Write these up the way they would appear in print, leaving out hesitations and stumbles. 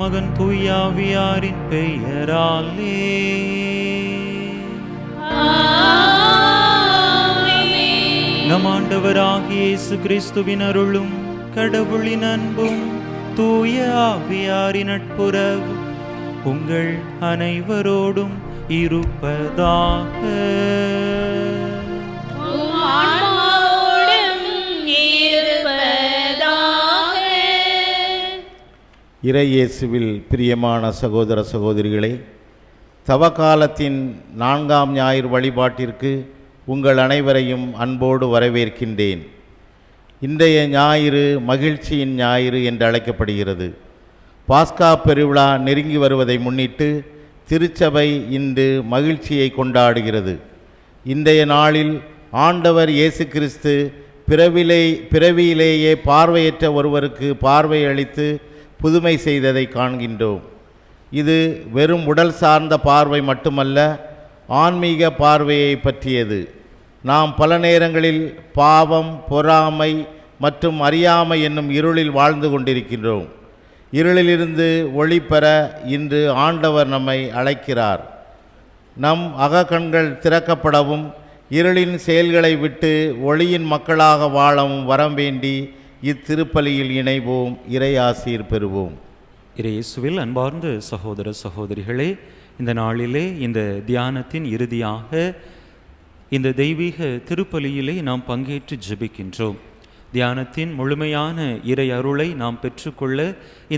திருமகன் தூயாவியாரின் பெயராலே. நம் ஆண்டவராகிய இயேசு கிறிஸ்துவின் அருளும் கடவுளின் அன்பும் தூய ஆவியாரின் நட்புறவு உங்கள் அனைவரோடும் இருப்பதாக. இறையேசுவில் பிரியமான சகோதர சகோதரிகளே, தவக்காலத்தின் 4ஆம் ஞாயிறு வழிபாட்டிற்கு உங்கள் அனைவரையும் அன்போடு வரவேற்கின்றேன். இன்றைய ஞாயிறு மகிழ்ச்சியின் ஞாயிறு என்று அழைக்கப்படுகிறது. பாஸ்கா பெருவிழா நெருங்கி வருவதை முன்னிட்டு திருச்சபை இன்று மகிழ்ச்சியை கொண்டாடுகிறது. இன்றைய நாளில் ஆண்டவர் இயேசு கிறிஸ்து பிறவியிலேயே பார்வையற்ற ஒருவருக்கு பார்வை அளித்து புதுமை செய்ததை காண்கின்றோம். இது வெறும் உடல் சார்ந்த பார்வை மட்டுமல்ல, ஆன்மீக பார்வையை பற்றியது. நாம் பல நேரங்களில் பாவம், பொறாமை மற்றும் அறியாமை என்னும் இருளில் வாழ்ந்து கொண்டிருக்கின்றோம். இருளிலிருந்து ஒளி பெற இன்று ஆண்டவர் நம்மை அழைக்கிறார். நம் அகக்கண்கள் திறக்கப்படவும் இருளின் செயல்களை விட்டு ஒளியின் மக்களாக வாழவும் வரம் வேண்டி இத்திருப்பலியில் இணைவோம். இறை ஆசீர் பெறுவோம். இயேசுவில் அன்பார்ந்த சகோதர சகோதரிகளே, இந்த நாளிலே இந்த தியானத்தின் இறுதியாக இந்த தெய்வீக திருப்பலியிலே நாம் பங்கேற்று ஜெபிக்கின்றோம். தியானத்தின் முழுமையான இறை அருளை நாம் பெற்றுக்கொள்ள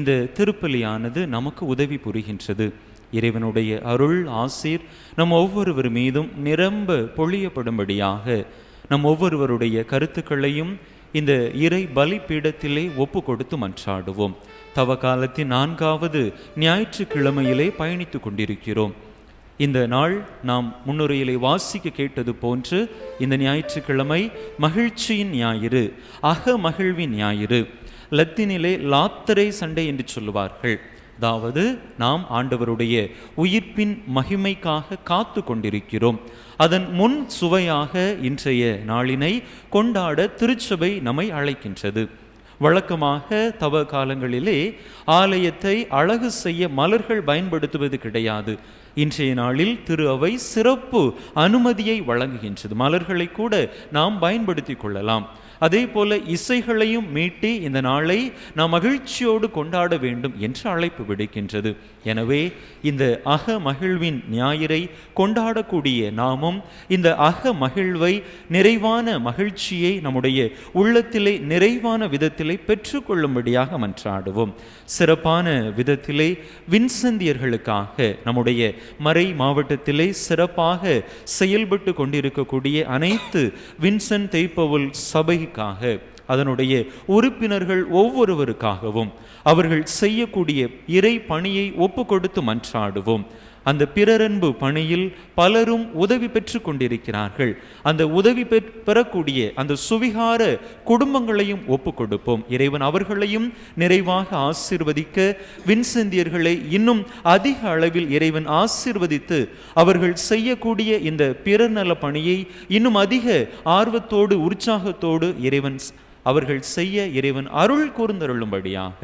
இந்த திருப்பலியானது நமக்கு உதவி புரிகின்றது. இறைவனுடைய அருள் ஆசீர் நம் ஒவ்வொருவர் மீதும் நிரம்ப பொழியப்படும்படியாக நம் ஒவ்வொருவருடைய கருத்துக்களையும் இந்த இறை பலிபீடத்திலே ஒப்பு கொடுத்து மன்றாடுவோம். தவக்காலத்தின் 4வது ஞாயிற்றுக்கிழமையிலே பயணித்து கொண்டிருக்கிறோம். இந்த நாள் நாம் முன்னுரையிலே வாசிக்க கேட்டது போன்று இந்த ஞாயிற்றுக்கிழமை மகிழ்ச்சியின் ஞாயிறு, அக மகிழ்வின் ஞாயிறு. லத்தீனிலே லாத்தரை சண்டே என்று சொல்லுவார்கள். அதாவது நாம் ஆண்டவருடைய உயிர்ப்பின் மகிமைக்காக காத்து கொண்டிருக்கிறோம். அதன் முன் சுவையாக இன்றைய நாளினை கொண்டாட திருச்சபை நம்மை அழைக்கின்றது. வழக்கமாக தவ காலங்களிலே ஆலயத்தை அழகு செய்ய மலர்கள் பயன்படுத்துவது கிடையாது. இன்றைய நாளில் திரு அவை சிறப்பு அனுமதியை வழங்குகின்றது. மலர்களை கூட நாம் பயன்படுத்தி கொள்ளலாம். அதே போல இசைகளையும் மீட்டி இந்த நாளை நாம் மகிழ்ச்சியோடு கொண்டாட வேண்டும் என்று அழைப்பு விடுக்கின்றது. எனவே இந்த அக மகிழ்வின் ஞாயிறை கொண்டாடக்கூடிய நாமும் இந்த அக மகிழ்வை, நிறைவான மகிழ்ச்சியை நம்முடைய உள்ளத்திலே நிறைவான விதத்திலே பெற்றுக்கொள்ளும்படியாக மன்றாடுவோம். சிறப்பான விதத்திலே வின்செந்தியர்களுக்காக நம்முடைய மறை மாவட்டத்திலே சிறப்பாக செயல்பட்டு கொண்டிருக்கக்கூடிய அனைத்து வின்சென்ட் தேய்ப்பவுல் சபை, அதனுடைய உறுப்பினர்கள் ஒவ்வொருவருக்காகவும் அவர்கள் செய்யக்கூடிய இறை பணியை ஒப்பு கொடுத்து மன்றாடுவோம். அந்த பிறரன்பு பணியில் பலரும் உதவி பெற்று கொண்டிருக்கிறார்கள். அந்த உதவி பெறக்கூடிய அந்த சுவிகார குடும்பங்களையும் ஒப்பு கொடுப்போம். இறைவன் அவர்களையும் நிறைவாக ஆசீர்வதிக்க, வின்செந்தியர்களை இன்னும் அதிக அளவில் இறைவன் ஆசீர்வதித்து அவர்கள் செய்யக்கூடிய இந்த பிறநல பணியை இன்னும் அதிக ஆர்வத்தோடு உற்சாகத்தோடு இறைவன் அவர்கள் செய்ய இறைவன் அருள் கூர்ந்தருளும்படியாக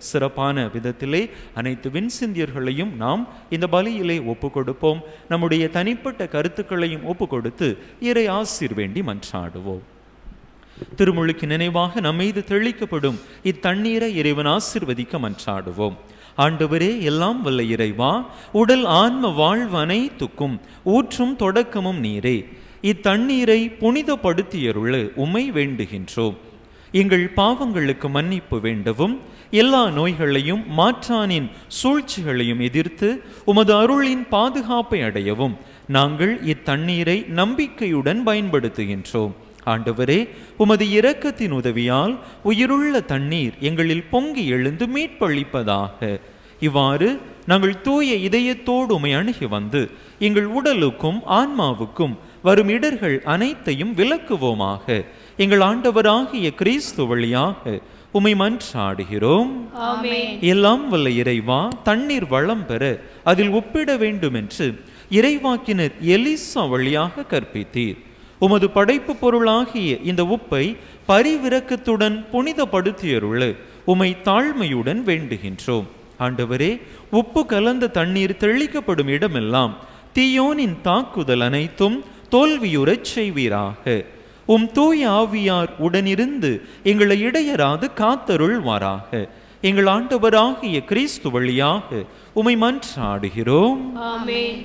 சிறப்பான விதத்திலே அனைத்து வின்செந்தியர்களையும் நாம் இந்த பலியிலே ஒப்பு கொடுப்போம். நம்முடைய தனிப்பட்ட கருத்துக்களையும் ஒப்பு கொடுத்து இறை ஆசீர் வேண்டி மன்றாடுவோம். திருமுழுக்கு நினைவாக நம்மீது தெளிக்கப்படும் இத்தண்ணீரை இறைவன் ஆசீர்வதிக்க மன்றாடுவோம். ஆண்டவரே, எல்லாம் வல்ல இறைவா, உடல் ஆன்ம வாழ்வு அனைத்துக்கும் ஊற்றும் தொடக்கமும் நீரே. இத்தண்ணீரை புனிதப்படுத்தியருள உம்மை வேண்டுகின்றோம். எங்கள் பாவங்களுக்கு மன்னிப்பு வேண்டவும், எல்லா நோய்களையும் மாற்றானின் சூழ்ச்சிகளையும் எதிர்த்து உமது அருளின் பாதுகாப்பை அடையவும் நாங்கள் இத்தண்ணீரை நம்பிக்கையுடன் பயன்படுத்துகின்றோம். ஆண்டவரே, உமது இரக்கத்தின் உதவியால் உயிருள்ள தண்ணீர் எங்களில் பொங்கி எழுந்து மீட்பளிப்பதாக. இவ்வாறு நாங்கள் தூய இதயத்தோடு உம்மை அணுகி வந்து எங்கள் உடலுக்கும் ஆன்மாவுக்கும் வரும் இடர்கள் அனைத்தையும் விலக்குவோமாக. எங்கள் ஆண்டவராகிய கிறிஸ்து வழியாக உம்மை மன்றாடுகிறோம். எல்லாம் வல்ல இறைவா, தண்ணீர் வளம் பெற அதில் ஒப்பிட வேண்டும் என்று இறைவாக்கினர் எலிசா வழியாக கற்பித்தீர். உமது படைப்பு பொருளாகிய இந்த உப்பை பரிவிரக்கத்துடன் புனிதப்படுத்தியருள உம்மை தாழ்மையுடன் வேண்டுகின்றோம். ஆண்டவரே, உப்பு கலந்த தண்ணீர் தெளிக்கப்படும் இடமெல்லாம் தீயோனின் தாக்குதல் அனைத்தும் தோல்வியுறச் செய்வீராக. உம் தூய ஆவியார் உடனிருந்து எங்களை இடையராது காத்தருள்வாராக. எங்கள் ஆண்டவராகிய கிறிஸ்து வழியாக உம்மை மன்றாடுகிறோம். ஆமென்.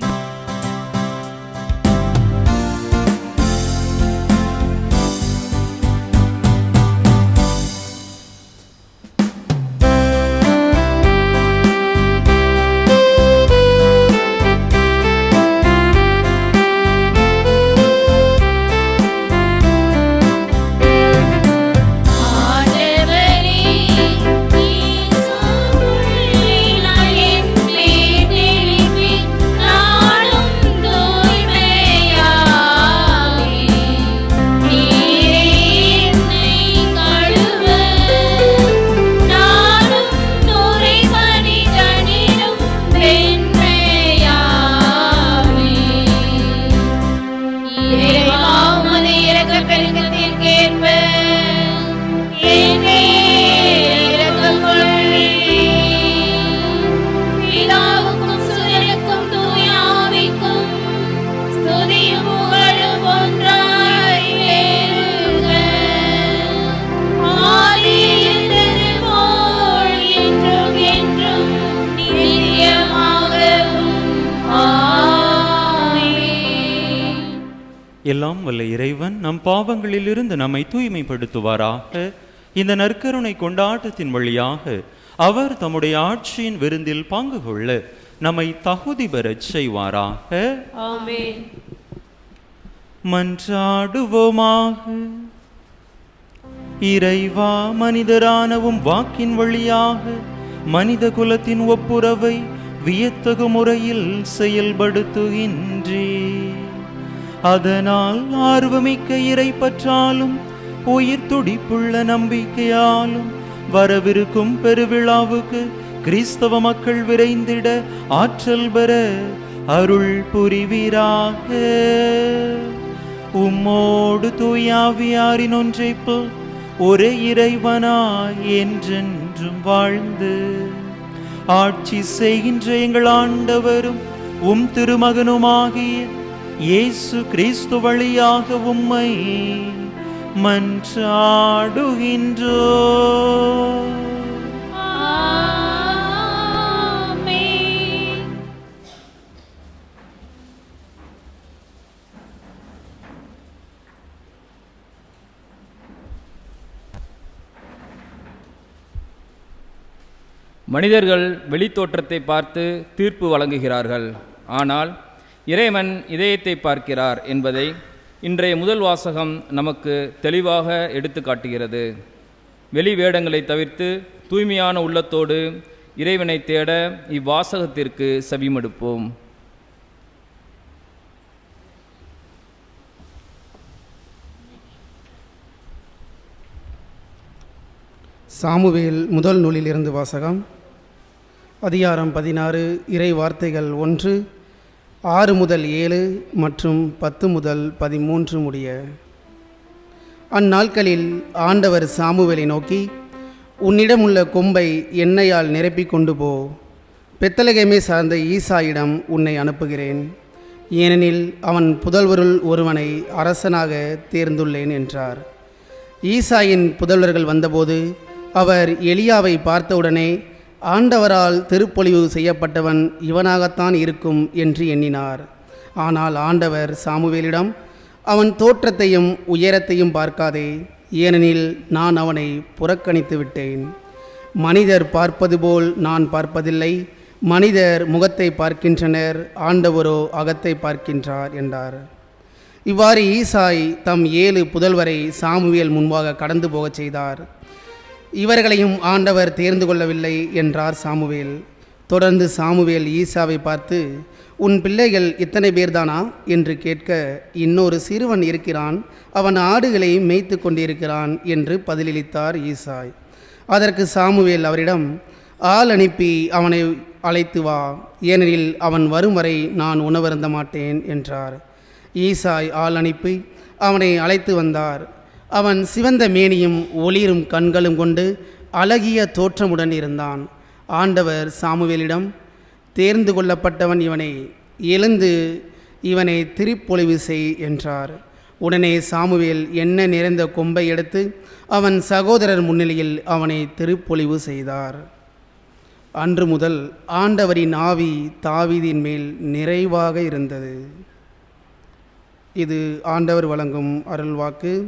எல்லாம் வல்ல இறைவன் நம் பாவங்களிலிருந்து நம்மை தூய்மைப்படுத்துவாராக. இந்த நற்கருணை கொண்டாட்டத்தின் வழியாக அவர் தம்முடைய ஆட்சியின் விருந்தில் பங்கு கொள்ள நம்மை தகுதி பெறச் செய்வாராக. ஆமென். மன்றாடுவோமாக. இறைவா, மனிதரானவும் வாக்கின் வழியாக மனித குலத்தின் ஒப்புரவை வியத்தகு முறையில் செயல்படுத்துகின்றே. அதனால் ஆர்வமிக்க இறை பற்றாலும் உயிர் துடிப்புள்ள நம்பிக்கையாலும் வரவிருக்கும் பெருவிழாவுக்கு கிறிஸ்தவ மக்கள் விரைந்திட ஆற்றல் பெற அருள் புரிவீராக. உம்மோடு தூயாவியாரின் ஒன்றைப்பு ஒரே இறைவனாய் என்றென்றும் வாழ்ந்து ஆட்சி செய்கின்ற எங்கள் ஆண்டவரும் உம் திருமகனுமாகிய இயேசு கிறிஸ்து வழியாக உம்மை மன்றாடுகின்றோம். ஆமென். மனிதர்கள் வெளித்தோற்றத்தை பார்த்து தீர்ப்பு வழங்குகிறார்கள், ஆனால் இறைவன் இதயத்தை பார்க்கிறார் என்பதை இன்றைய முதல் வாசகம் நமக்கு தெளிவாக எடுத்து காட்டுகிறது. வெளி வேடங்களை தவிர்த்து தூய்மையான உள்ளத்தோடு இறைவனை தேட இவ்வாசகத்திற்கு செவிமடுப்போம். சாமுவேல் முதல் நூலிலிருந்து வாசகம். அதிகாரம் 16, இறை வார்த்தைகள் 1, 6 முதல் 7 மற்றும் 10 முதல் 13 முடிய. அந்நாட்களில் ஆண்டவர் சாமுவேலை நோக்கி, உன்னிடமுள்ள கொம்பை எண்ணெயால் நிரப்பி கொண்டு போ. பெத்லகேமை சார்ந்த ஈசாயிடம் உன்னை அனுப்புகிறேன், ஏனெனில் அவன் புதல்வருள் ஒருவனை அரசனாக தேர்ந்துள்ளேன் என்றார். ஈசாயின் புதல்வர்கள் வந்தபோது அவர் எலியாவை பார்த்தவுடனே ஆண்டவரால் திருப்பொழிவு செய்யப்பட்டவன் இவனாகத்தான் இருக்கும் என்று எண்ணினார். ஆனால் ஆண்டவர் சாமுவேலிடம், அவன் தோற்றத்தையும் உயரத்தையும் பார்க்காதே, ஏனெனில் நான் அவனை புறக்கணித்து விட்டேன். மனிதர் பார்ப்பது போல் நான் பார்ப்பதில்லை, மனிதர் முகத்தை பார்க்கின்றனர், ஆண்டவரோ அகத்தை பார்க்கின்றார் என்றார். இவ்வாறு ஈசாய் தம் 7 புதல்வரை சாமுவேல் முன்பாக கடந்து போகச் செய்தார். இவர்களையும் ஆண்டவர் தேர்ந்து கொள்ளவில்லை என்றார் சாமுவேல். தொடர்ந்து சாமுவேல் ஈசாவை பார்த்து, உன் பிள்ளைகள் இத்தனை பேர்தானா என்று கேட்க, இன்னொரு சிறுவன் இருக்கிறான், அவன் ஆடுகளை மேய்த்து கொண்டிருக்கிறான் என்று பதிலளித்தார் ஈசாய். அதற்கு சாமுவேல் அவரிடம், ஆள் அனுப்பி அவனை அழைத்து வா, ஏனெனில் அவன் வரும் வரை நான் உணவருந்த மாட்டேன் என்றார். ஈசாய் ஆள் அனுப்பி அவனை அழைத்து வந்தார். அவன் சிவந்த மேனியும் ஒளிரும் கண்களும் கொண்டு அழகிய தோற்றமுடன் இருந்தான். ஆண்டவர் சாமுவேலிடம், தேர்ந்து கொள்ளப்பட்டவன் இவனை, எழுந்து இவனை திருப்பொழிவு செய் என்றார். உடனே சாமுவேல் எண்ணெய் நிறைந்த கொம்பை எடுத்து அவன் சகோதரர் முன்னிலையில் அவனை திருப்பொழிவு செய்தார். அன்று முதல் ஆண்டவரின் ஆவி தாவீதின் மேல் நிறைவாக இருந்தது. இது ஆண்டவர் வழங்கும் அருள்வாக்கு.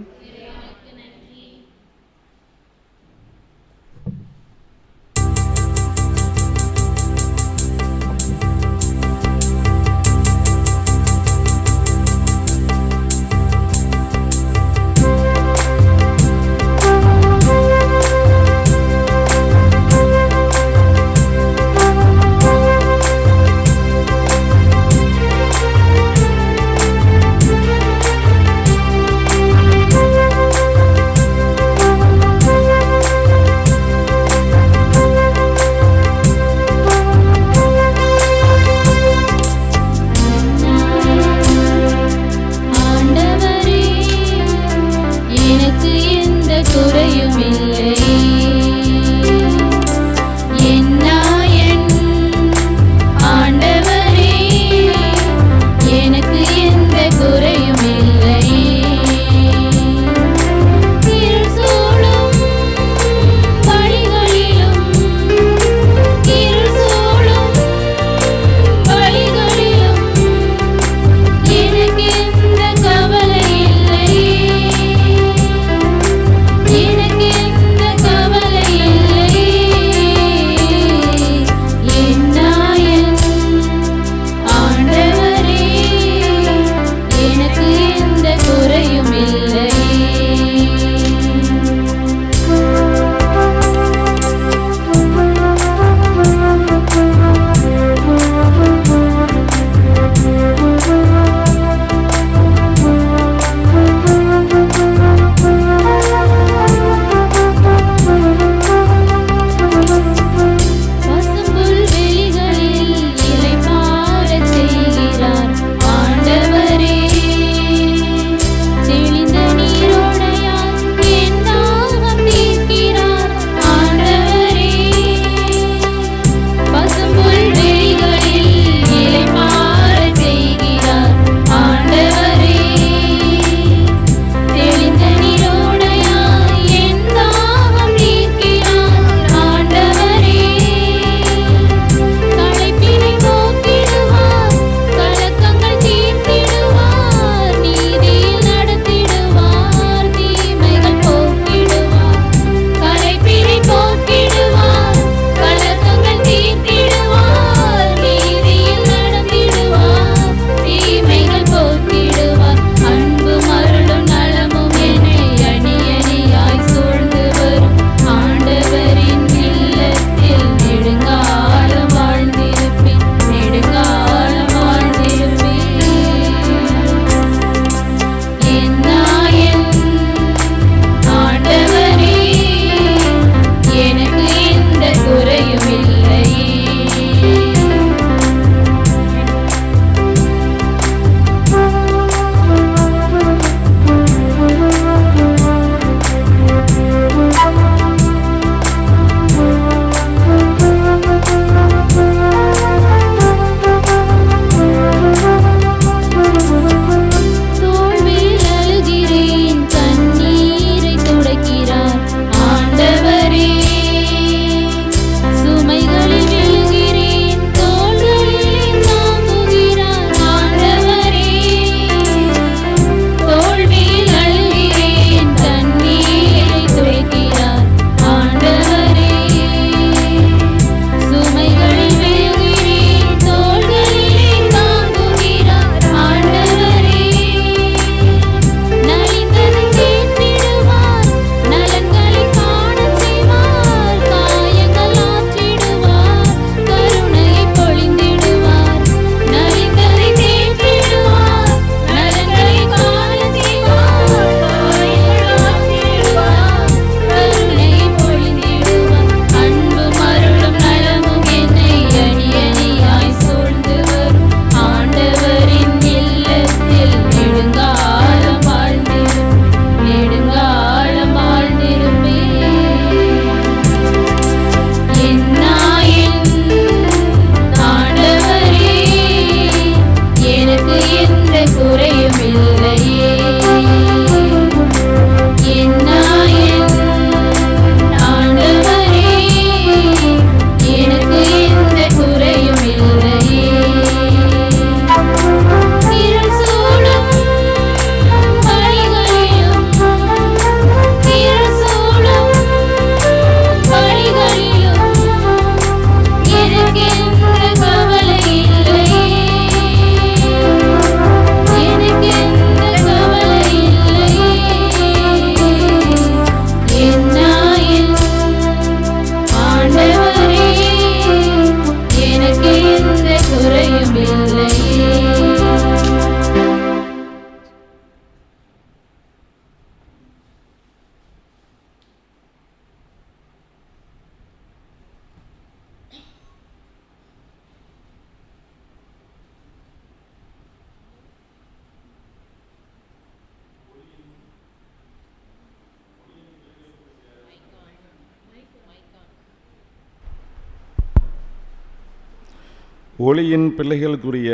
ஒளியின் பிள்ளைகளுக்குரிய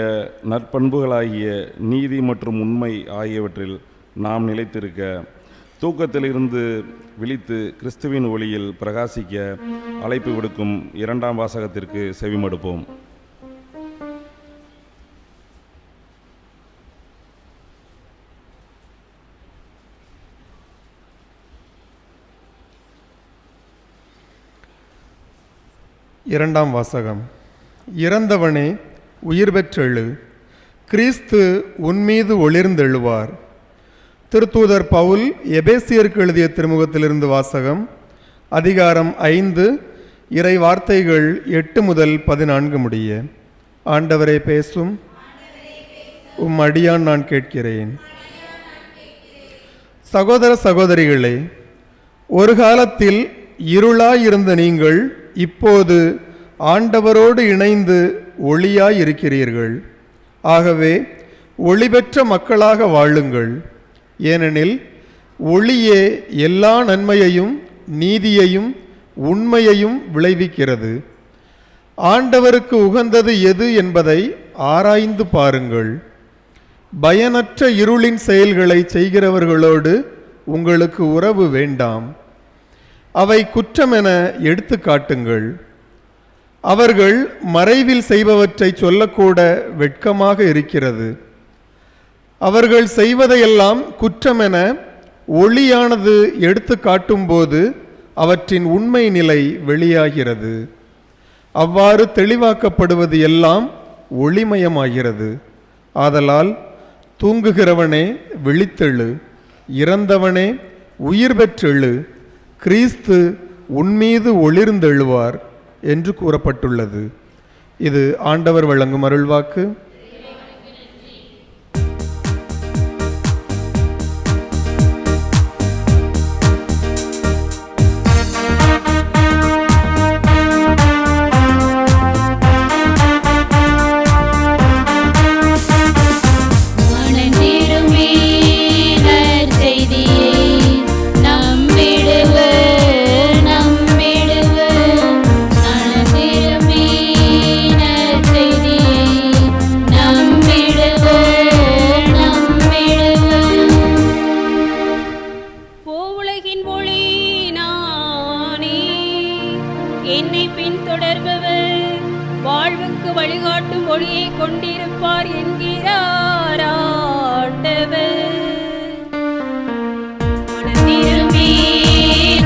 நற்பண்புகளாகிய நீதி மற்றும் உண்மை ஆகியவற்றில் நாம் நிலைத்திருக்க தூக்கத்திலிருந்து விழித்து கிறிஸ்துவின் ஒளியில் பிரகாசிக்க அழைப்பு விடுக்கும் 2ஆம் வாசகத்திற்கு செவிமடுப்போம். இரண்டாம் வாசகம். இறந்தவனே உயிர் பெற்றெழு, கிறிஸ்து உன்மீது ஒளிர்ந்தெழுவார். திருத்தூதர் பவுல் எபேசியருக்கு எழுதிய திருமுகத்திலிருந்து வாசகம். அதிகாரம் 5, இறை வார்த்தைகள் 8 முதல் 14 முடிய. ஆண்டவரே பேசும், உம் அடியான் நான் கேட்கிறேன். சகோதர சகோதரிகளே, ஒரு காலத்தில் இருளாயிருந்த நீங்கள் இப்போது ஆண்டவரோடு இணைந்து ஒளியாயிருக்கிறீர்கள். ஆகவே ஒளி பெற்ற மக்களாக வாழுங்கள். ஏனெனில் ஒளியே எல்லா நன்மையையும் நீதியையும் உண்மையையும் விளைவிக்கிறது. ஆண்டவருக்கு உகந்தது எது என்பதை ஆராய்ந்து பாருங்கள். பயனற்ற இருளின் செயல்களை செய்கிறவர்களோடு உங்களுக்கு உறவு வேண்டாம். அவை குற்றமென எடுத்து காட்டுங்கள். அவர்கள் மறைவில் செய்பவற்றை சொல்லக்கூட வெட்கமாக இருக்கிறது. அவர்கள் செய்வதையெல்லாம் குற்றமென ஒளியானது எடுத்து காட்டும்போது அவற்றின் உண்மை நிலை வெளியாகிறது. அவ்வாறு தெளிவாக்கப்படுவது எல்லாம் ஒளிமயமாகிறது. ஆதலால் தூங்குகிறவனே விழித்தெழு, இறந்தவனே உயிர் பெற்றெழு, கிறிஸ்து உன்மீது ஒளிர்ந்தெழுவார் என்று கூறப்பட்டுள்ளது. இது ஆண்டவர் வழங்கும் அருள்வாக்கு. என்னை பின்தொடர்பவர் வாழ்வுக்கு வழிகாட்டும் ஒளியை கொண்டிருப்பார் என்கிறார் ஆண்டவர். மனந்திரும்பி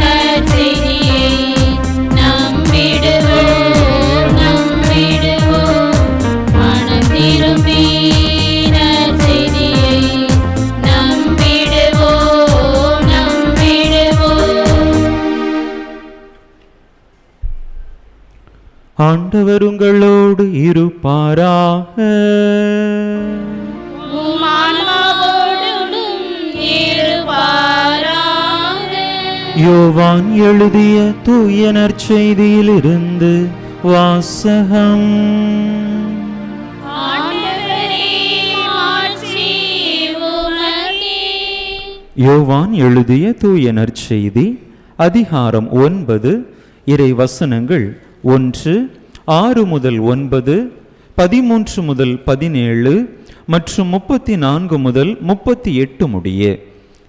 நற்செய்தியை நம்பிடுவோம், நம்பிடுவோம். மனந்திரும்பி நற்செய்தியை நம்பிடுவோம், நம்பிடுவோம். ஆண்டவர் உங்களோடு இருப்பாராக. உம் ஆன்மாவோடும் இருப்பாராக. யோவான் எழுதிய தூய நற்செய்தியிலிருந்து வாசகம். ஆண்டவரே, மாட்சி உமக்கே. யோவான் எழுதிய தூய நற்செய்தி அதிகாரம் 9 இறை வசனங்கள் 1, 6 முதல் 9, 13 முதல் 17 மற்றும் 34 முதல் 38 முடிய.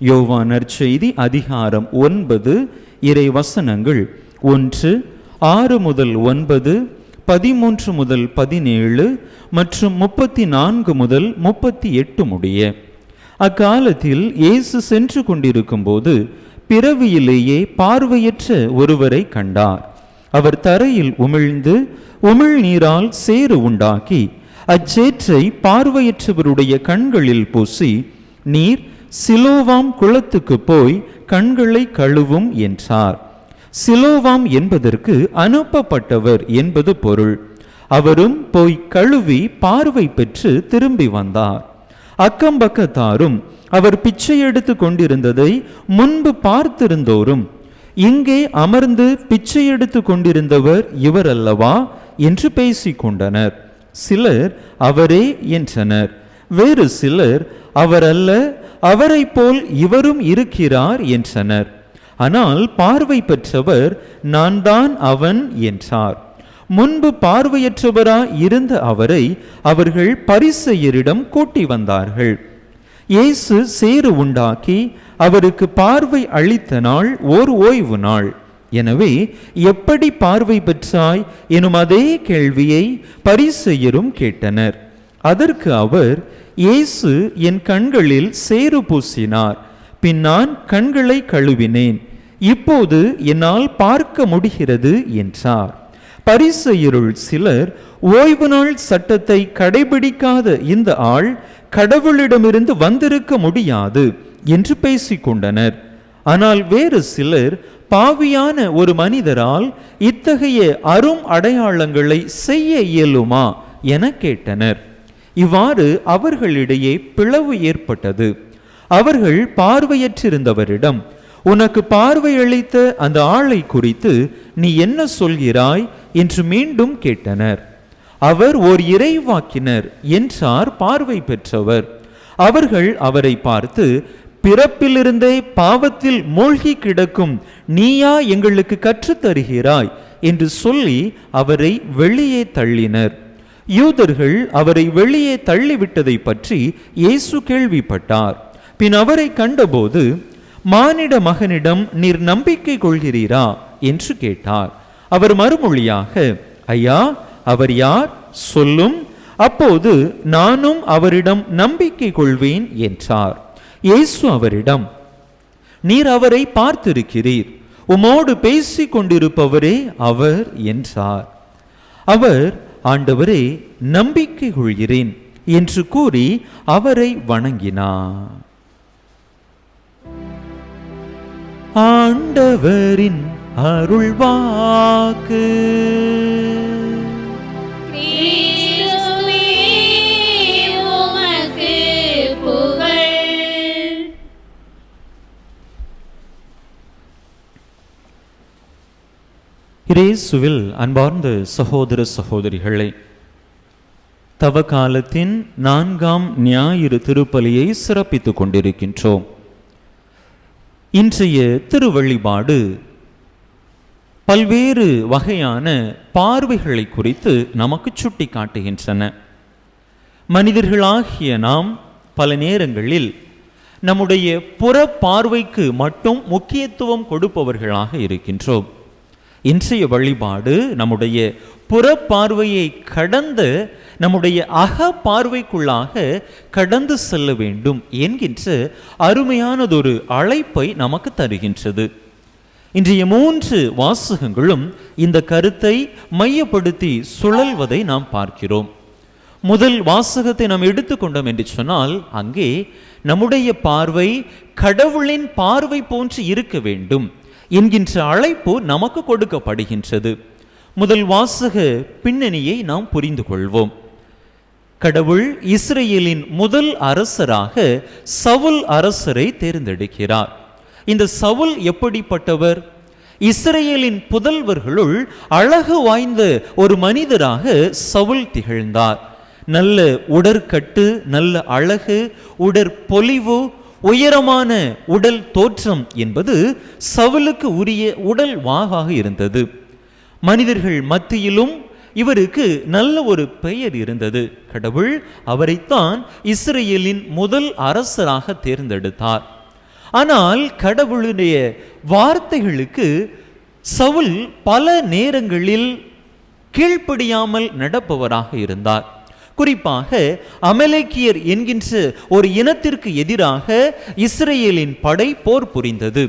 யோவான் நற்செய்தி அதிகாரம் 9 இறை வசனங்கள் 1, 6 முதல் 9, 13 முதல் 17 மற்றும் 34 முதல் 38 முடிய. அக்காலத்தில் இயேசு சென்று கொண்டிருக்கும் போது பிறவியிலேயே பார்வையற்ற ஒருவரை கண்டார். அவர் தரையில் உமிழ்ந்து உமிழ்நீரால் சேறு உண்டாக்கி அச்சேற்றை பார்வையற்றவருடைய கண்களில் பூசி, நீர் சிலோவாம் குளத்துக்கு போய் கண்களை கழுவும் என்றார். சிலோவாம் என்பதற்கு அனுப்பப்பட்டவர் என்பது பொருள். அவரும் போய் கழுவி பார்வை பெற்று திரும்பி வந்தார். அக்கம்பக்கத்தாரும் அவர் பிச்சை எடுத்து கொண்டிருந்ததை முன்பு பார்த்திருந்தோரும், இங்கே அமர்ந்து பிச்சை எடுத்து கொண்டிருந்தவர் இவர் அல்லவா என்று பேசிக்கொண்டனர். சிலர் அவரே என்றனர். வேறு சிலர் அவர் அல்ல, அவரை போல் இவரும் இருக்கிறார் என்றனர். ஆனால் பார்வை பெற்றவர் நான் தான் அவன் என்றார். முன்பு பார்வையற்றவராய் இருந்த அவரை அவர்கள் பரிசேயரிடம் கூட்டி வந்தார்கள். இயேசு சேறு உண்டாக்கி அவருக்கு பார்வை அளித்த நாள் ஓர் ஓய்வு நாள். எனவே எப்படி பார்வை பெற்றாய் எனும் அதே கேள்வியை பரிசேயரும் கேட்டனர். அதற்கு அவர், இயேசு என் கண்களில் சேறு பூசினார், பின் நான் கண்களை கழுவினேன், இப்போது என்னால் பார்க்க முடிகிறது என்றார். பரிசேயருள் சிலர், ஓய்வு நாள் சட்டத்தை கடைபிடிக்காத இந்த ஆள் கடவுளிடமிருந்து வந்திருக்க முடியாது என்று பேசிக்கொண்டனர். ஆனால் வேறு சிலர், பாவியான ஒரு மனிதரால் இத்தகைய அரும் அடையாளங்களை செய்ய இயலுமா என கேட்டனர். இவ்வாறு அவர்களிடையே பிளவு ஏற்பட்டது. அவர்கள் பார்வையற்றிருந்தவரிடம், உனக்கு பார்வையளித்த அந்த ஆளை குறித்து நீ என்ன சொல்கிறாய் என்று மீண்டும் கேட்டனர். அவர் ஓர் இறைவாக்கினர் என்றார் பார்வை பெற்றவர். அவர்கள் அவரை பார்த்து, பிறப்பிலிருந்தே பாவத்தில் மூழ்கி கிடக்கும் நீயா எங்களுக்கு கற்றுத்தருகிறாய் என்று சொல்லி அவரை வெளியே தள்ளினர். யூதர்கள் அவரை வெளியே தள்ளிவிட்டதை பற்றி இயேசு கேள்விப்பட்டார். பின் அவரை கண்டபோது, மானிட மகனிடம் நீர் நம்பிக்கை கொள்கிறீரா என்று கேட்டார். அவர் மறுமொழியாக, ஐயா, அவர் யார் சொல்லும், அப்போது நானும் அவரிடம் நம்பிக்கை கொள்வேன் என்றார். இயேசு அவரிடம், நீர் அவரை பார்த்திருக்கிறீர், உமோடு பேசிக் கொண்டிருப்பவரே அவர் என்றார். அவர், ஆண்டவரே, நம்பிக்கை கொள்கிறேன் என்று கூறி அவரை வணங்கினார். ஆண்டவரின் அருள்வாக்கு. கிறிஸ்துவே உமக்கு புகழ். இயேசுவில் அன்பார்ந்த சகோதர சகோதரிகளே, தவக்காலத்தின் 4ஆம் ஞாயிறு திருப்பலியை சிறப்பித்துக் கொண்டிருக்கின்றோம். இன்றைய திருவழிபாடு பல்வேறு வகையான பார்வைகளை குறித்து நமக்கு சுட்டி காட்டுகின்றன. மனிதர்களாகிய நாம் பல நேரங்களில் நம்முடைய புற பார்வைக்கு மட்டும் முக்கியத்துவம் கொடுப்பவர்களாக இருக்கின்றோம். இன்றைய வழிபாடு நம்முடைய புற பார்வையை கடந்து நம்முடைய அக பார்வைக்குள்ளாக கடந்து செல்ல வேண்டும் என்கின்ற அருமையானதொரு அழைப்பை நமக்கு தருகின்றது. இன்றைய 3 வாசகங்களும் இந்த கருத்தை மையப்படுத்தி சுழல்வதை நாம் பார்க்கிறோம். முதல் வாசகத்தை நாம் எடுத்துக்கொண்டோம் என்று சொன்னால், அங்கே நம்முடைய பார்வை கடவுளின் பார்வை போன்று இருக்க வேண்டும் என்கின்ற அழைப்பு நமக்கு கொடுக்கப்படுகின்றது. முதல் வாசக பின்னணியை நாம் புரிந்து கொள்வோம். கடவுள் இஸ்ரேலின் முதல் அரசராக சவுல் அரசரை தேர்ந்தெடுக்கிறார். இந்த சவுல் எப்படிப்பட்டவர்? இஸ்ரேலின் புதல்வர்களுள் அழகு வாய்ந்த ஒரு மனிதராக சவுல் திகழ்ந்தார். நல்ல உடற்கட்டு, நல்ல அழகு, உடற்பொலிவு, உயரமான உடல் தோற்றம் என்பது சவுலுக்கு உரிய உடல் வாகாக இருந்தது. மனிதர்கள் மத்தியிலும் இவருக்கு நல்ல ஒரு பெயர் இருந்தது. கடவுள் அவரைத்தான் இஸ்ரேலின் முதல் அரசராக தேர்ந்தெடுத்தார். ஆனால் கடவுளுடைய வார்த்தைகளுக்கு சவுல் பல நேரங்களில் கீழ்ப்படியாமல் நடப்பவராக இருந்தார். குறிப்பாக அமலேக்கியர் என்கின்ற ஒரு இனத்திற்கு எதிராக இஸ்ரேலின் படை போர் புரிந்தது.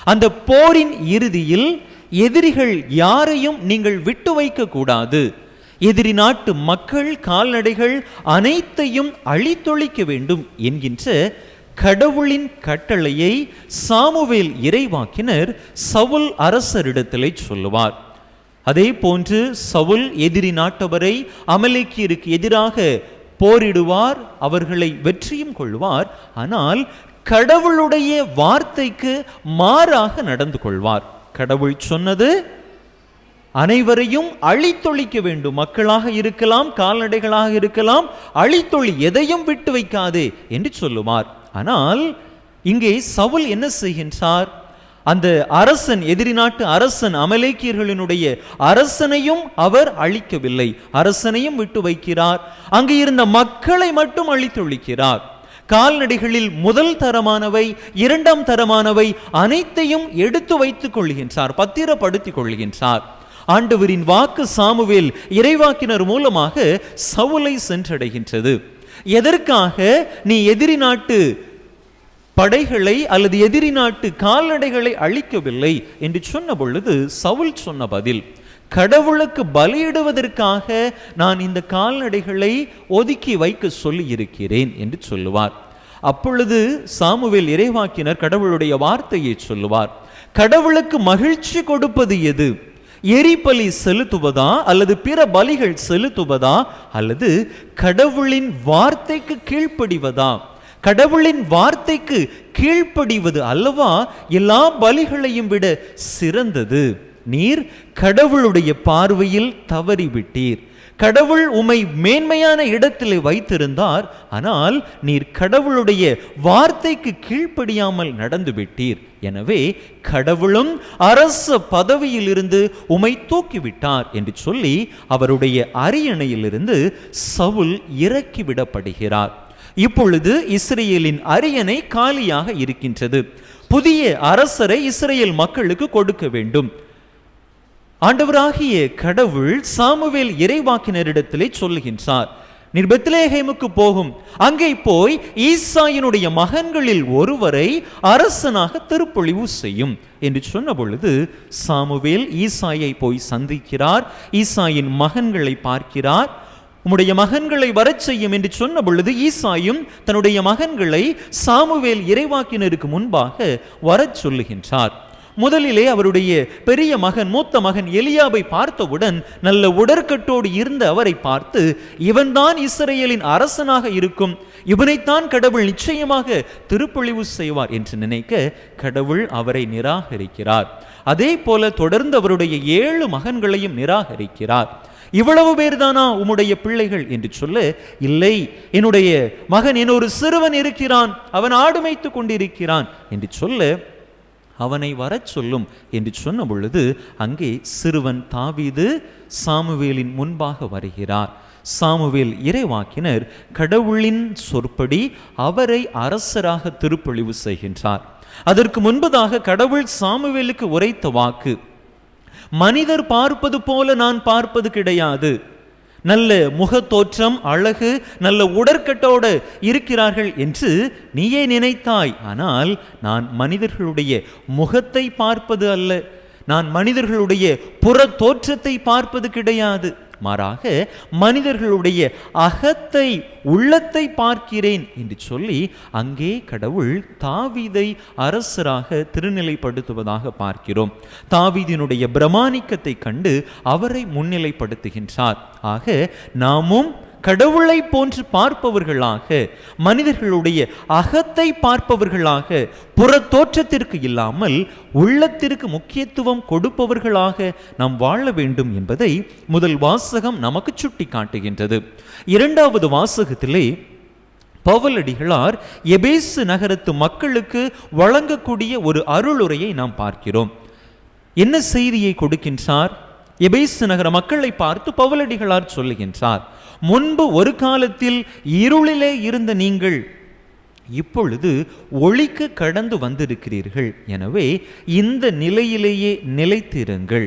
அந்த போரின் இறுதியில் எதிரிகள் யாரையும் நீங்கள் விட்டு வைக்க கூடாது, எதிரி நாட்டு மக்கள், கால்நடைகள் அனைத்தையும் அழித்தொழிக்க வேண்டும் என்கின்ற கடவுளின் கட்டளையை சாமுவேல் இறைவாக்கினர் சவுல் அரசரிடத்திலே சொல்லுவார். அதே போன்று சவுல் எதிரி நாட்டவரை அமலேக்கியருக்கு எதிராக போரிடுவார், அவர்களை வெற்றியும் கொள்வார். ஆனால் கடவுளுடைய வார்த்தைக்கு மாறாக நடந்து கொள்வார். கடவுள் சொன்னது அனைவரையும் அழித்தொழிக்க வேண்டும், மக்களாக இருக்கலாம், கால்நடைகளாக இருக்கலாம், அழித்தொழி, எதையும் விட்டு வைக்காதே என்று சொல்லுவார். ஆனால் இங்கே சவுல் என்ன செய்கின்றார்? அந்த அரசன், எதிரி நாட்டு அரசன், அமலேக்கியர்களினுடைய அரசனையும் அவர் அழிக்கவில்லை. அரசனையும் விட்டு வைக்கிறார், அங்கு இருந்த மக்களை மட்டும் அழித்தொழிக்கிறார். கால்நடைகளில் முதல் தரமானவை, இரண்டாம் தரமானவை அனைத்தையும் எடுத்து வைத்துக் கொள்கின்றார், பத்திரப்படுத்திக் கொள்கின்றார். ஆண்டவரின் வாக்கு சாமுவேல் இறைவாக்கினர் மூலமாக சவுலை சென்றடைகின்றது. எதற்காக நீ எதிரி நாட்டு படைகளை அல்லது எதிரி நாட்டு கால்நடைகளை அழிக்கவில்லை என்று சொன்ன பொழுது சவுல் சொன்ன பதில், கடவுளுக்கு பலியிடுவதற்காக நான் இந்த கால்நடைகளை ஒதுக்கி வைக்க சொல்லி இருக்கிறேன் என்று சொல்லுவார். அப்பொழுது சாமுவேல் இறைவாக்கினர் கடவுளுடைய வார்த்தையை சொல்லுவார். கடவுளுக்கு மகிழ்ச்சி கொடுப்பது எது? எரிபலி செலுத்துவதா அல்லது பிற பலிகள் செலுத்துவதா அல்லது கடவுளின் வார்த்தைக்கு கீழ்ப்படிவதா? கடவுளின் வார்த்தைக்கு கீழ்ப்படிவது அல்லவா எல்லா பலிகளையும் விட சிறந்தது. நீர் கடவுளுடைய பார்வையில் தவறிவிட்டீர். கடவுள் உம்மை மேன்மையான இடத்திலே வைத்திருந்தார், ஆனால் நீர் கடவுளுடைய வார்த்தைக்கு கீழ்ப்படியாமல் நடந்து விட்டீர். எனவே கடவுளும் அரச பதவியிலிருந்து உம்மை தூக்கிவிட்டார் என்று சொல்லி அவருடைய அரியணையிலிருந்து சவுல் இறக்கிவிடப்படுகிறார். இப்பொழுது இஸ்ரேலின் அரியணை காலியாக இருக்கின்றது. புதிய அரசரை இஸ்ரேல் மக்களுக்கு கொடுக்க வேண்டும். ஆண்டவராகிய கடவுள் சாமுவேல் இறைவாக்கினரிடத்திலே சொல்லுகின்றார், நீர் பெத்லேஹேமுக்கு போகும், அங்கே போய் ஈசாயினுடைய மகன்களில் ஒருவரை அரசனாக திருப்பொழிவு செய்யும் என்று சொன்ன பொழுது சாமுவேல் ஈசாயை போய் சந்திக்கிறார். ஈசாயின் மகன்களை பார்க்கிறார். உம்முடைய மகன்களை வரச் செய்யும் என்று சொன்ன பொழுது ஈசாயும் தன்னுடைய மகன்களை சாமுவேல் இறைவாக்கினருக்கு முன்பாக வரச் சொல்லுகின்றார். முதலிலே அவருடைய பெரிய மகன், மூத்த மகன் எலியாபை பார்த்தவுடன் நல்ல உடற்கட்டோடு இருந்த அவரை பார்த்து, இவன்தான் இஸ்ரேலின் அரசனாக இருக்கும், இவனைத்தான் கடவுள் நிச்சயமாக திருப்பொழிவு செய்வார் என்று நினைக்க கடவுள் அவரை நிராகரிக்கிறார். அதே போல தொடர்ந்து அவருடைய 7 மகன்களையும் நிராகரிக்கிறார். இவ்வளவு பேர்தானா உம்முடைய பிள்ளைகள் என்று சொல்ல, இல்லை, என்னுடைய மகன் ஒரு சிறுவன் இருக்கிறான், அவன் ஆடு மேய்த்துக் கொண்டிருக்கிறான் என்று சொல்ல, அவனை வரச் சொல்லும் என்று சொன்ன பொழுது அங்கே சிறுவன் தாவீது சாமுவேலின் முன்பாக வருகிறார். சாமுவேல் இறைவாக்கினர் கடவுளின் சொற்படி அவரை அரசராக திருப்பொழிவு செய்கின்றார். அதற்கு முன்பதாக கடவுள் சாமுவேலுக்கு உரைத்த வாக்கு, மனிதர் பார்ப்பது போல நான் பார்ப்பது கிடையாது. நல்ல முகத்தோற்றம், அழகு, நல்ல உடற்கட்டோடு இருக்கிறார்கள் என்று நீயே நினைத்தாய். ஆனால் நான் மனிதர்களுடைய முகத்தை பார்ப்பது அல்ல, நான் மனிதர்களுடைய புற தோற்றத்தை பார்ப்பது கிடையாது. மாறாக மனிதர்களுடைய அகத்தை, உள்ளத்தை பார்க்கிறேன் என்று சொல்லி அங்கே கடவுள் தாவீதை அரசராக திருநிலைப்படுத்துவதாக பார்க்கிறோம். தாவீதினுடைய பிரமாணிக்கத்தை கண்டு அவரை முன்னிலைப்படுத்துகின்றார். ஆக நாமும் கடவுளை போன்று பார்ப்பவர்களாக, மனிதர்களுடைய அகத்தை பார்ப்பவர்களாக, புற தோற்றத்திற்கு இல்லாமல் உள்ளத்திற்கு முக்கியத்துவம் கொடுப்பவர்களாக நாம் வாழ வேண்டும் என்பதை முதல் வாசகம் நமக்கு சுட்டி காட்டுகின்றது. இரண்டாவது வாசகத்திலே பவுலடிகளார் எபேசு நகரத்து மக்களுக்கு வழங்கக்கூடிய ஒரு அருளுரையை நாம் பார்க்கிறோம். என்ன செய்தியை கொடுக்கின்றார்? எபேசு நகர மக்களை பார்த்து பவுலடிகளார் சொல்லுகின்றார், முன்பு ஒரு காலத்தில் இருளிலே இருந்த நீங்கள் இப்பொழுது ஒளிக்கு கடந்து வந்திருக்கிறீர்கள். எனவே இந்த நிலையிலேயே நிலைத்திருங்கள்.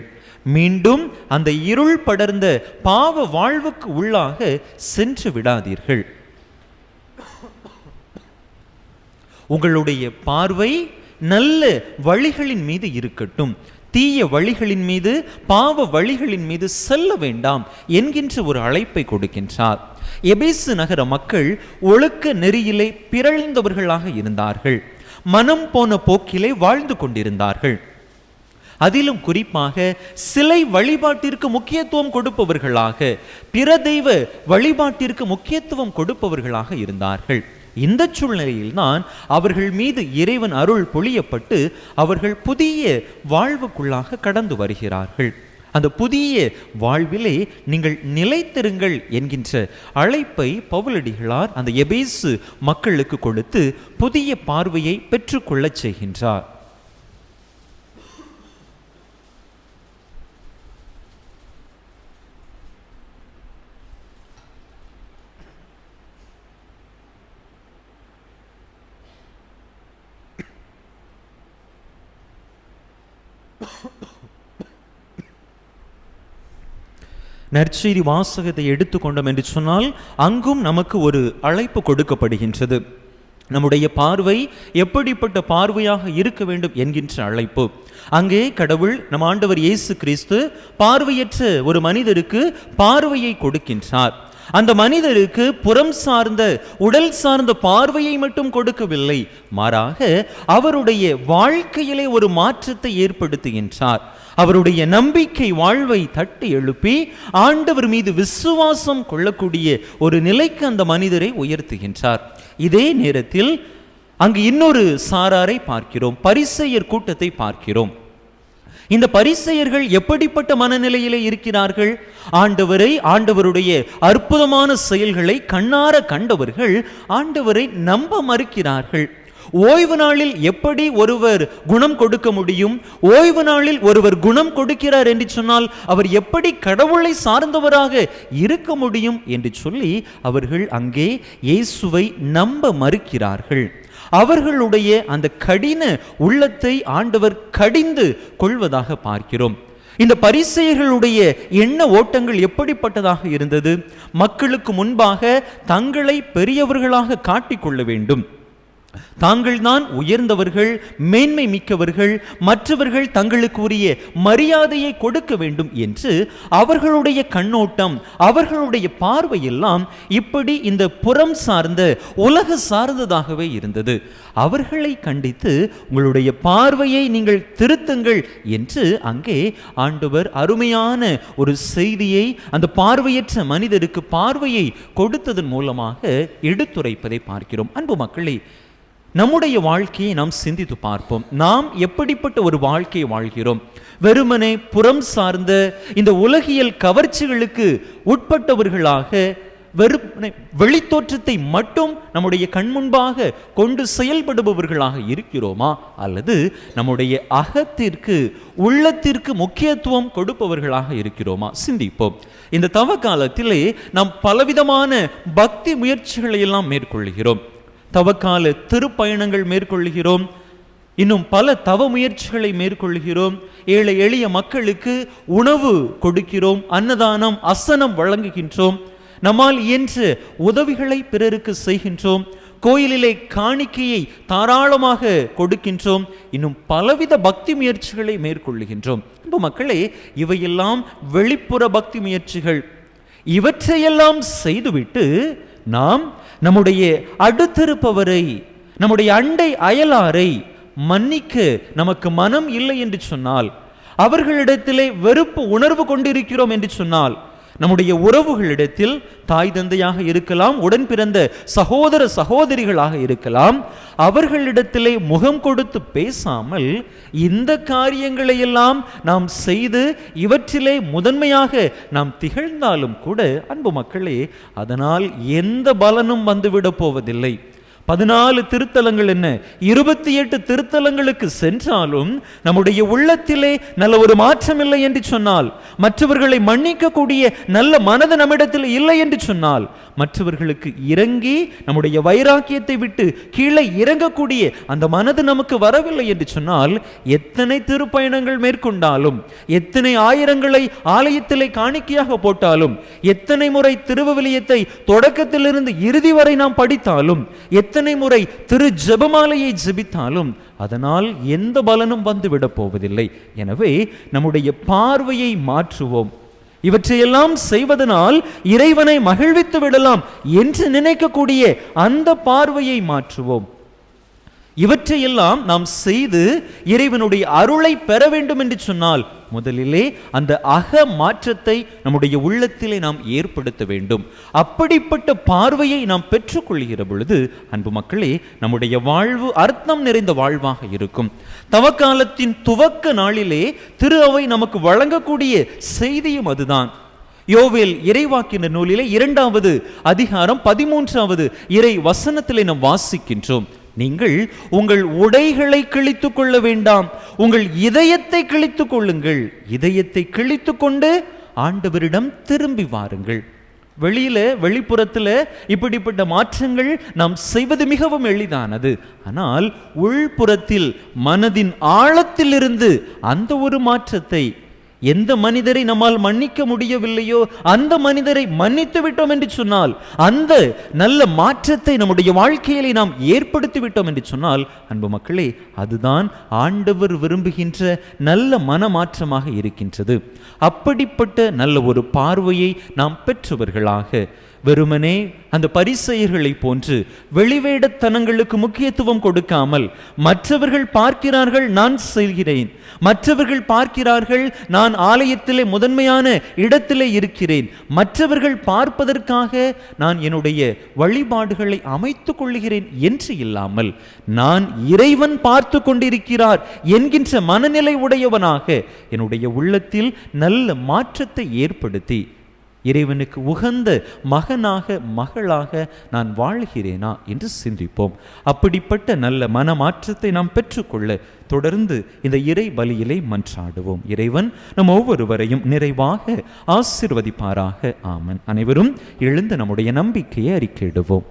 மீண்டும் அந்த இருள் படர்ந்த பாவ வாழ்வுக்கு உள்ளாக சென்று விடாதீர்கள். உங்களுடைய பார்வை நல்ல வழிகளின் மீது இருக்கட்டும், தீய வழிகளின் மீது, பாவ வழிகளின் மீது செல்ல வேண்டாம் என்கின்ற ஒரு அழைப்பை கொடுக்கின்றார். எபேசு நகர மக்கள் ஒழுக்க நெறியிலே பிறழ்ந்தவர்களாக இருந்தார்கள். மனம் போன போக்கிலே வாழ்ந்து கொண்டிருந்தார்கள். அதிலும் குறிப்பாக சிலை வழிபாட்டிற்கு முக்கியத்துவம் கொடுப்பவர்களாக, பிற தெய்வ வழிபாட்டிற்கு முக்கியத்துவம் கொடுப்பவர்களாக இருந்தார்கள். இந்த சூழ்நிலையில் தான் அவர்கள் மீது இறைவன் அருள் பொழியப்பட்டு அவர்கள் புதிய வாழ்வுக்குள்ளாக கடந்து வருகிறார்கள். அந்த புதிய வாழ்விலே நீங்கள் நிலைத்திருங்கள் என்கின்ற அழைப்பை பவுலடிகளார் அந்த எபேசு மக்களுக்கு கொடுத்து புதிய பார்வையை பெற்றுக்கொள்ளச் செய்கின்றார். நற்செய்தி வாசகத்தை எடுத்துக்கொண்டோம் என்று சொன்னால் அங்கும் நமக்கு ஒரு அழைப்பு கொடுக்கப்படுகின்றது. நம்முடைய பார்வை எப்படிப்பட்ட பார்வையாக இருக்க வேண்டும் என்கின்ற அழைப்பு. அங்கே கடவுள் நம் ஆண்டவர் இயேசு கிறிஸ்து பார்வையற்ற ஒரு மனிதருக்கு பார்வையை கொடுக்கின்றார். அந்த மனிதருக்கு புறம் சார்ந்த உடல் சார்ந்த பார்வையை மட்டும் கொடுக்கவில்லை, மாறாக அவருடைய வாழ்க்கையிலே ஒரு மாற்றத்தை ஏற்படுத்துகின்றார். அவருடைய நம்பிக்கை வாழ்வை தட்டி எழுப்பி ஆண்டவர் மீது விசுவாசம் கொள்ளக்கூடிய ஒரு நிலைக்கு அந்த மனிதரை உயர்த்துகின்றார். இதே நேரத்தில் அங்கு இன்னொரு சாராரை பார்க்கிறோம், பரிசேயர் கூட்டத்தை பார்க்கிறோம். இந்த பரிசேயர்கள் எப்படிப்பட்ட மனநிலையிலே இருக்கிறார்கள்? ஆண்டவருடைய அற்புதமான செயல்களை கண்ணார கண்டவர்கள் ஆண்டவரை நம்ப மறுக்கிறார்கள். ஓய்வு நாளில் எப்படி ஒருவர் குணம் கொடுக்க முடியும்? ஓய்வு நாளில் ஒருவர் குணம் கொடுக்கிறார் என்று சொன்னால் அவர் எப்படி கடவுளை சார்ந்தவராக இருக்க முடியும் என்று சொல்லி அவர்கள் அங்கே இயேசுவை நம்ப மறுக்கிறார்கள். அவர்களுடைய அந்த கடின உள்ளத்தை ஆண்டவர் கடிந்து கொள்வதாக பார்க்கிறோம். இந்த பரிசேயர்களுடைய எண்ண ஓட்டங்கள் எப்படிப்பட்டதாக இருந்தது? மக்களுக்கு முன்பாக தங்களை பெரியவர்களாக காட்டிக்கொள்ள வேண்டும், தாங்கள் தான் உயர்ந்தவர்கள், மேன்மை மிக்கவர்கள், மற்றவர்கள் தங்களுக்கு உரிய மரியாதையை கொடுக்க வேண்டும் என்று அவர்களுடைய கண்ணோட்டம், அவர்களுடைய பார்வையெல்லாம் இப்படி இந்த புறம் சார்ந்த உலக சார்ந்ததாகவே இருந்தது. அவர்களை கண்டித்து உங்களுடைய பார்வையை நீங்கள் திருத்துங்கள் என்று அங்கே ஆண்டவர் அருமையான ஒரு செய்தியை அந்த பார்வையற்ற மனிதருக்கு பார்வையை கொடுத்ததன் மூலமாக எடுத்துரைப்பதை பார்க்கிறோம். அன்பு மக்களே, நம்முடைய வாழ்க்கையை நாம் சிந்தித்து பார்ப்போம். நாம் எப்படிப்பட்ட ஒரு வாழ்க்கையை வாழ்கிறோம்? வெறுமனே புறம் சார்ந்த இந்த உலகியல் கவர்ச்சிகளுக்கு உட்பட்டவர்களாக வெறுமனே வெளித்தோற்றத்தை மட்டும் நம்முடைய கண்முன்பாக கொண்டு செயல்படுபவர்களாக இருக்கிறோமா? அல்லது நம்முடைய அகத்திற்கு, உள்ளத்திற்கு முக்கியத்துவம் கொடுப்பவர்களாக இருக்கிறோமா? சிந்திப்போம். இந்த தவ காலத்திலே நாம் பலவிதமான பக்தி முயற்சிகளை எல்லாம் மேற்கொள்கிறோம். தவக்கால திருப்பயணங்கள் மேற்கொள்கிறோம், இன்னும் பல தவ முயற்சிகளை மேற்கொள்கிறோம். ஏழை எளிய மக்களுக்கு உணவு கொடுக்கிறோம், அன்னதானம் அசனம் வழங்குகின்றோம், நம்மால் இயன்ற உதவிகளை பிறருக்கு செய்கின்றோம், கோயிலிலே காணிக்கையை தாராளமாக கொடுக்கின்றோம், இன்னும் பலவித பக்தி முயற்சிகளை மேற்கொள்ளுகின்றோம். இப்போ மக்களே, இவையெல்லாம் வெளிப்புற பக்தி முயற்சிகள். இவற்றையெல்லாம் செய்துவிட்டு நாம் நம்முடைய அடுத்திருப்பவரை, நம்முடைய அண்டை அயலாரை மன்னிக்க நமக்கு மனம் இல்லை என்று சொன்னால், அவர்களிடத்திலே வெறுப்பு உணர்வு கொண்டிருக்கிறோம் என்று சொன்னால், நம்முடைய உறவுகளிடத்தில் தாய் தந்தையாக இருக்கலாம், உடன் பிறந்த சகோதர சகோதரிகளாக இருக்கலாம், அவர்களிடத்திலே முகம் கொடுத்து பேசாமல் இந்த காரியங்களை எல்லாம் நாம் செய்து இவற்றிலே முதன்மையாக நாம் திகழ்ந்தாலும் கூட அன்பு மக்களே, அதனால் எந்த பலனும் வந்துவிடப் போவதில்லை. 14 திருத்தலங்கள் என்ன, 28 திருத்தலங்களுக்கு சென்றாலும் நம்முடைய உள்ளத்திலே நல்ல ஒரு மாற்றம் இல்லை என்று சொன்னால், மற்றவர்களை மன்னிக்கக்கூடிய நல்ல மனது நம்மிடத்தில் இல்லை என்று சொன்னால், மற்றவர்களுக்கு இறங்கி நம்முடைய வைராக்கியத்தை விட்டு கீழே இறங்கக்கூடிய அந்த மனது நமக்கு வரவில்லை என்று சொன்னால், எத்தனை திருப்பயணங்கள் மேற்கொண்டாலும், எத்தனை ஆயிரங்களை ஆலயத்திலே காணிக்கையாக போட்டாலும், எத்தனை முறை திருவிவிலியத்தை தொடக்கத்திலிருந்து இறுதி வரை நாம் படித்தாலும், எத்தனை முறை திரு ஜெபமாலையை ஜெபித்தாலும் அதனால் எந்த பலனும் வந்துவிடப் போவதில்லை. எனவே நம்முடைய பார்வையை மாற்றுவோம். இவற்றையெல்லாம் செய்வதனால் இறைவனை மகிழ்வித்து விடலாம் என்று நினைக்கக்கூடிய அந்த பார்வையை மாற்றுவோம். இவற்றையெல்லாம் நாம் செய்து இறைவனுடைய அருளை பெற வேண்டும் என்று சொன்னால் முதலிலே அந்த அக மாற்றத்தை நம்முடைய உள்ளத்திலே நாம் ஏற்படுத்த வேண்டும். அப்படிப்பட்ட பார்வையை நாம் பெற்றுக்கொள்கிற பொழுது அன்பு மக்களே, நம்முடைய வாழ்வு அர்த்தம் நிறைந்த வாழ்வாக இருக்கும். தவக்காலத்தின் துவக்க நாளிலே திரு அவை நமக்கு வழங்கக்கூடிய செய்தியும் அதுதான். யோவேல் இறைவாக்கின நூலிலே 2வது அதிகாரம் 13வது இறை வசனத்திலே நாம் வாசிக்கின்றோம். நீங்கள் உங்கள் உடைகளை கிழித்துக் கொள்ள வேண்டாம், உங்கள் இதயத்தை கிழித்துக் கொள்ளுங்கள், இதயத்தை கிழித்துக் கொண்டு ஆண்டவரிடம் திரும்பி வாருங்கள். வெளிப்புறத்தில் இப்படிப்பட்ட மாற்றங்கள் நாம் செய்வது மிகவும் எளிதானது. ஆனால் உள்புறத்தில் மனதின் ஆழத்திலிருந்து அந்த ஒரு மாற்றத்தை, எந்த மனிதரை நம்மால் மன்னிக்க முடியவில்லையோ அந்த மனிதரை மன்னித்து விட்டோம் என்று சொன்னால், அந்த நல்ல மாற்றத்தை நம்முடைய வாழ்க்கையிலே நாம் ஏற்படுத்தி விட்டோம் என்று சொன்னால், அன்பு மக்களே, அதுதான் ஆண்டவர் விரும்புகின்ற நல்ல மனமாற்றமாக இருக்கின்றது. அப்படிப்பட்ட நல்ல ஒரு பார்வையை நாம் பெற்றவர்களாக, வெறுமனே அந்த பரிசேயர்களை போன்று வெளிவேடத்தனங்களுக்கு முக்கியத்துவம் கொடுக்காமல், மற்றவர்கள் பார்க்கிறார்கள் நான் செய்கிறேன், மற்றவர்கள் பார்க்கிறார்கள் நான் ஆலயத்திலே முதன்மையான இடத்திலே இருக்கிறேன், மற்றவர்கள் பார்ப்பதற்காக நான் என்னுடைய வழிபாடுகளை அமைத்துக் கொள்கிறேன் என்று இல்லாமல், நான் இறைவன் பார்த்து கொண்டிருக்கிறார் என்கின்ற மனநிலை உடையவனாக என்னுடைய உள்ளத்தில் நல்ல மாற்றத்தை ஏற்படுத்தி இறைவனுக்கு உகந்த மகனாக மகளாக நான் வாழ்கிறேனா என்று சிந்திப்போம். அப்படிப்பட்ட நல்ல மனமாற்றத்தை நாம் பெற்றுக்கொள்ள தொடர்ந்து இந்த இறை பலியிலே மன்றாடுவோம். இறைவன் நம் ஒவ்வொருவரையும் நிறைவாக ஆசீர்வதிப்பாராக. ஆமன். அனைவரும் எழுந்து நம்முடைய நம்பிக்கையை அறிக்கையிடுவோம்.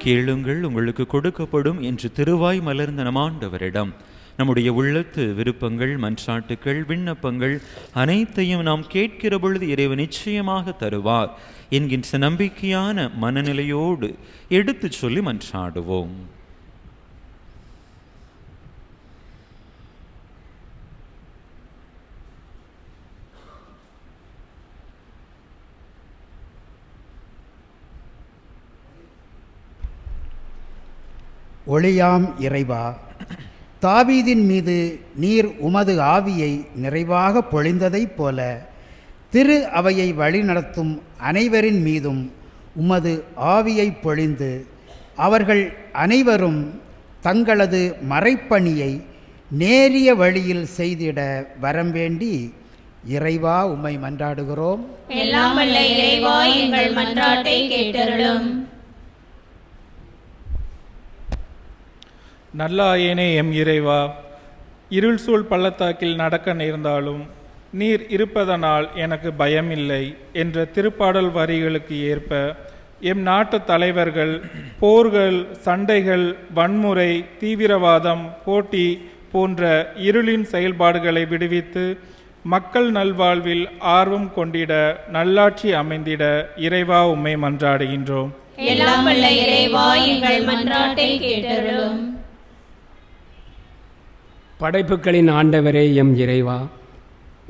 கேளுங்கள் உங்களுக்கு கொடுக்கப்படும் என்று திருவாய் மலர்ந்த நம் ஆண்டவரிடம் நம்முடைய உள்ளத்து விருப்பங்கள், மன்றாட்டுக்கள், விண்ணப்பங்கள் அனைத்தையும் நாம் கேட்கிற பொழுது இறைவன் நிச்சயமாக தருவார் என்கின்ற நம்பிக்கையான மனநிலையோடு எடுத்து சொல்லி மன்றாடுவோம். ஒளியாம் இறைவா, தாவீதின் மீது நீர் உமது ஆவியை நிறைவாக பொழிந்ததைப் போல திரு அவையை வழிநடத்தும் அனைவரின் மீதும் உமது ஆவியை பொழிந்து அவர்கள் அனைவரும் தங்களது மறைப்பணியை நேரிய வழியில் செய்திட வரம் வேண்டி இறைவா உம்மை மன்றாடுகிறோம். எல்லாம் வல்ல இறைவா, எங்கள் மன்றாட்டை கேட்டருளும். நல்லாயேனே எம் இறைவா, இருள் சூழ் பள்ளத்தாக்கில் நடக்க நேர்ந்தாலும் நீர் இருப்பதனால் எனக்கு பயமில்லை என்ற திருப்பாடல் வரிகளுக்கு ஏற்ப எம் நாட்டு தலைவர்கள் போர்கள், சண்டைகள், வன்முறை, தீவிரவாதம், போட்டி போன்ற இருளின் செயல்பாடுகளை விடுவித்து மக்கள் நல்வாழ்வில் ஆர்வம் கொண்டிட நல்லாட்சி அமைந்திட இறைவா உம்மை மன்றாடுகின்றோம். எல்லாம் வல்ல இறைவா, எங்கள் மன்றாட்டை கேட்டருளும். படைப்புகளின் ஆண்டவரே எம் இறைவா,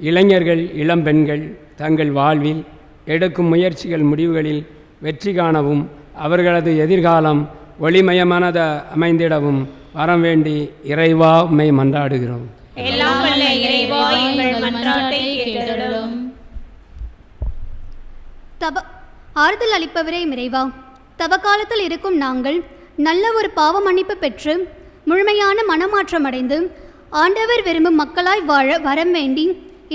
இளைஞர்கள், இளம்பெண்கள் தங்கள் வாழ்வில் எடுக்கும் முயற்சிகள் முடிவுகளில் வெற்றி காணவும் அவர்களது எதிர்காலம் ஒளிமயமானத அமைந்திடவும் வரம் வேண்டி இறைவா உம்மை மன்றாடுகிறோம். எல்லாம் வல்ல இறைவா, எங்கள் மன்றாட்டை கேட்டருளும். ஆறுதல் அளிப்பவரே இறைவா, தவக்காலத்தில் இருக்கும் நாங்கள் நல்ல ஒரு பாவ மன்னிப்பு பெற்று முழுமையான மனமாற்றம் அடைந்து ஆண்டவர் விரும்பும் மக்களாய் வாழ வரம் வேண்டி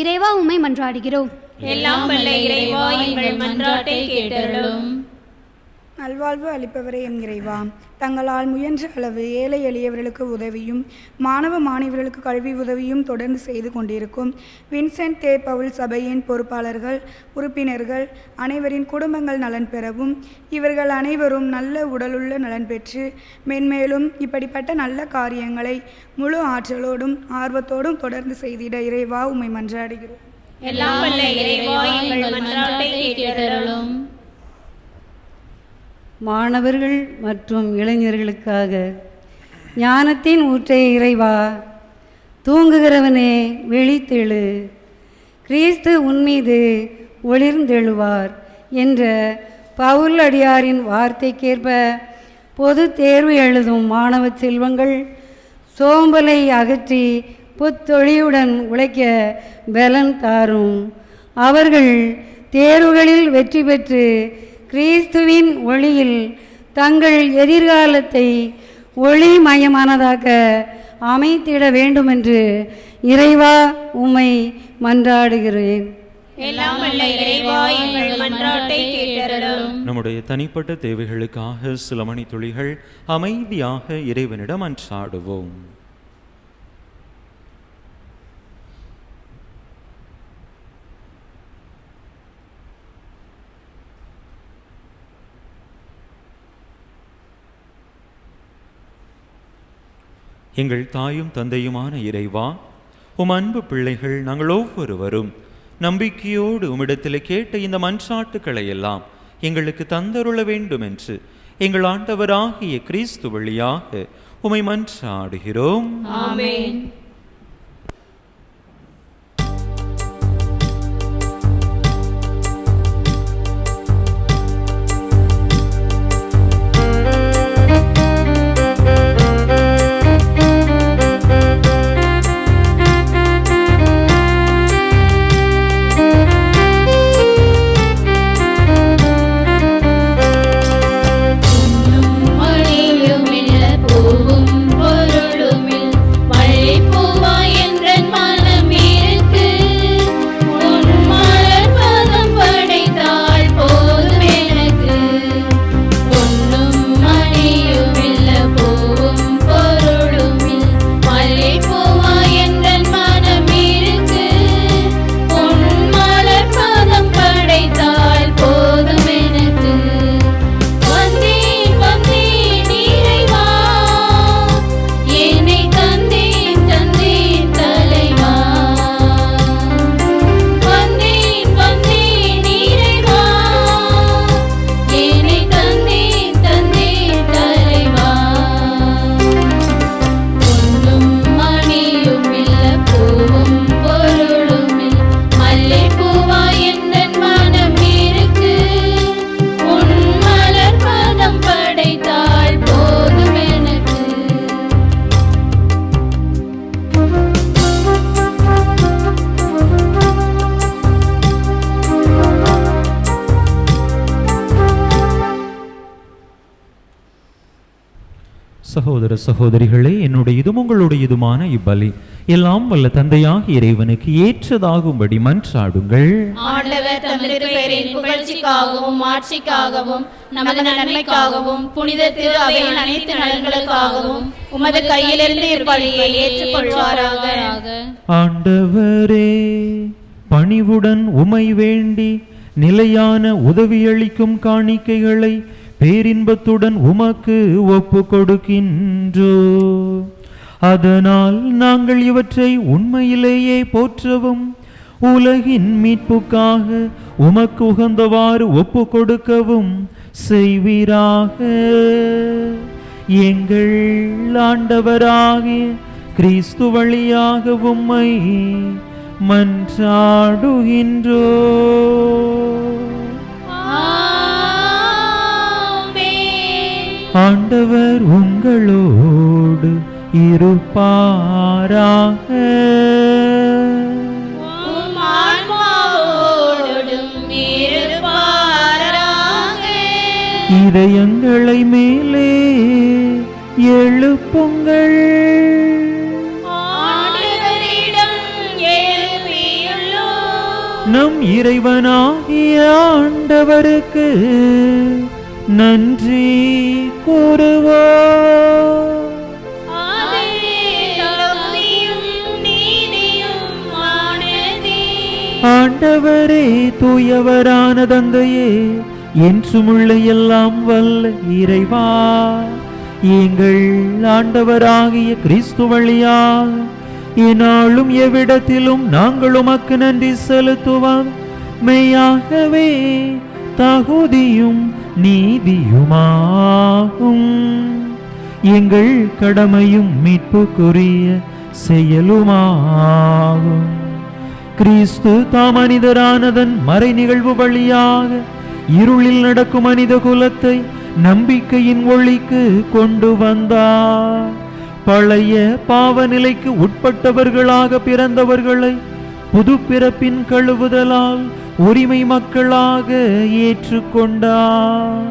இறைவா உம்மை மன்றாடுகிறோம். எல்லாம் வல்ல இறைவா, எங்கள் மன்றாட்டை கேட்டருளும். நல்வாழ்வு அளிப்பவரே எம் இறைவா, தங்களால் முயன்ற அளவு ஏழை எளியவர்களுக்கு உதவியும் மாணவ மாணவியர்களுக்கு கல்வி உதவியும் தொடர்ந்து செய்து கொண்டிருக்கும் வின்சென்ட் தே பவுல் சபையின் பொறுப்பாளர்கள், உறுப்பினர்கள் அனைவரின் குடும்பங்கள் நலன் பெறவும் இவர்கள் அனைவரும் நல்ல உடலுள்ள நலன் பெற்று மென்மேலும் இப்படிப்பட்ட நல்ல காரியங்களை முழு ஆற்றலோடும் ஆர்வத்தோடும் தொடர்ந்து செய்திட இறைவா உம்மை மன்றாடுகிறோம். எல்லாம் வல்ல இறைவா, எங்கள் மன்றாட்டை கேட்டருளும். மாணவர்கள் மற்றும் இளைஞர்களுக்காக ஞானத்தின் ஊற்றை இறைவா, தூங்குகிறவனே விழித்தெழு, கிறிஸ்து உன்மீது ஒளிர்ந்தெழுவார் என்ற பவுல் அடியாரின் வார்த்தைக்கேற்ப பொது தேர்வு எழுதும் மாணவ செல்வங்கள் சோம்பலை அகற்றி புத்தொழியுடன் உழைக்க பலன் தாரும். அவர்கள் தேர்வுகளில் வெற்றி பெற்று கிறிஸ்துவின் ஒளியில் தங்கள் எதிர்காலத்தை ஒளிமயமானதாக அமைத்திட வேண்டுமென்று இறைவா உம்மை மன்றாடுகிறேன். எல்லாம் வல்ல இறைவா, எங்கள் மன்றாட்டை கேட்டருளும். நம்முடைய தனிப்பட்ட தேவைகளுக்காக சில மணித்துளிகள் அமைதியாக இறைவனிடம் மன்றாடுவோம். எங்கள் தாயும் தந்தையுமான இறைவா, உம் அன்பு பிள்ளைகள் நாங்கள் ஒவ்வொருவரும் நம்பிக்கையோடு உம்மிடத்தில் கேட்ட இந்த மன்றாட்டுக்களை எல்லாம் எங்களுக்கு தந்தருள வேண்டும் என்று எங்கள் ஆண்டவராகிய கிறிஸ்து வழியாக உம்மை மன்றாடுகிறோம். ஆமென். மணியுமில்ல பூவும் பொருளுமில் வள்ளி பூ சகோதர சகோதரிகளே, என்னுடையதும் உங்களுடையதுமான இப்பலி எல்லாம் வல்ல தந்தையாக இறைவனுக்கு ஏற்றதாகும்படி மன்றாடுங்கள். ஆண்டவர் தமது பெயரின் புகழ்ச்சிக்காகவும் ஆட்சிக்காகவும் நமது நன்மைக்காகவும் புனித திரு அவையின் அனைத்து நலன்களுக்காகவும் உமது கையிலிருந்து இப்பலியை ஏற்றுக்கொள்வாராக. ஆண்டவரே, பணிவுடன் உமை வேண்டி நிலையான உதவியளிக்கும் காணிக்கைகளை பேரின்பத்துடன் உமக்கு ஒப்பு கொடுக்கின்றோ. அதனால் நாங்கள் இவற்றை உண்மையிலேயே போற்றவும் உலகின் மீட்புக்காக உமக்கு உகந்தவாறு ஒப்பு கொடுக்கவும் செய்வீராக. எங்கள் ஆண்டவராகிய கிறிஸ்து வழியாக உம்மை மன்றாடுகின்றோ. ஆண்டவர் உங்களோடு இருப்பாராக. இதயங்களை மேலே எழுப்புங்கள். நம் இறைவனாகிய ஆண்டவருக்கு நன்றி கூறுவோம். ஆண்டவரே, தூயவரான தந்தையே, என்றுமுள்ள எல்லாம் வல்ல இறைவா, எங்கள் ஆண்டவராகிய கிறிஸ்து வழியாக என்னாலும் எவ்விடத்திலும் நாங்கள் உமக்கு நன்றி செலுத்துவோம். மெய்யாகவே தகுதியும் நீதியுமாகும். எங்கள் கடமையும் மீட்புக்குரிய செயலுமாகும். கிறிஸ்து தாம் மனிதரானதன் மறை நிகழ்வு வழியாக இருளில் நடக்கும் மனித குலத்தை நம்பிக்கையின் ஒளிக்கு கொண்டு வந்தார். பழைய பாவ நிலைக்கு உட்பட்டவர்களாக பிறந்தவர்களை புது பிறப்பின் கழுவுதலால் உரிமை மக்களாக ஏற்றுக்கொண்டார்.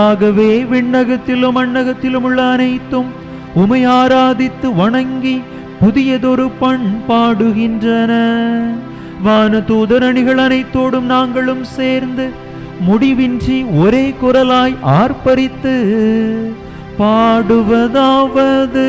ஆகவே விண்ணகத்திலும் மண்ணகத்திலும் உள்ள அனைத்தும் உமை ஆராதித்து வணங்கி புதியதொரு பண்பாடுகின்றன. வான தூதரணிகள் அனைத்தோடும் நாங்களும் சேர்ந்து முடிவின்றி ஒரே குரலாய் ஆர்ப்பரித்து பாடுவதாவது: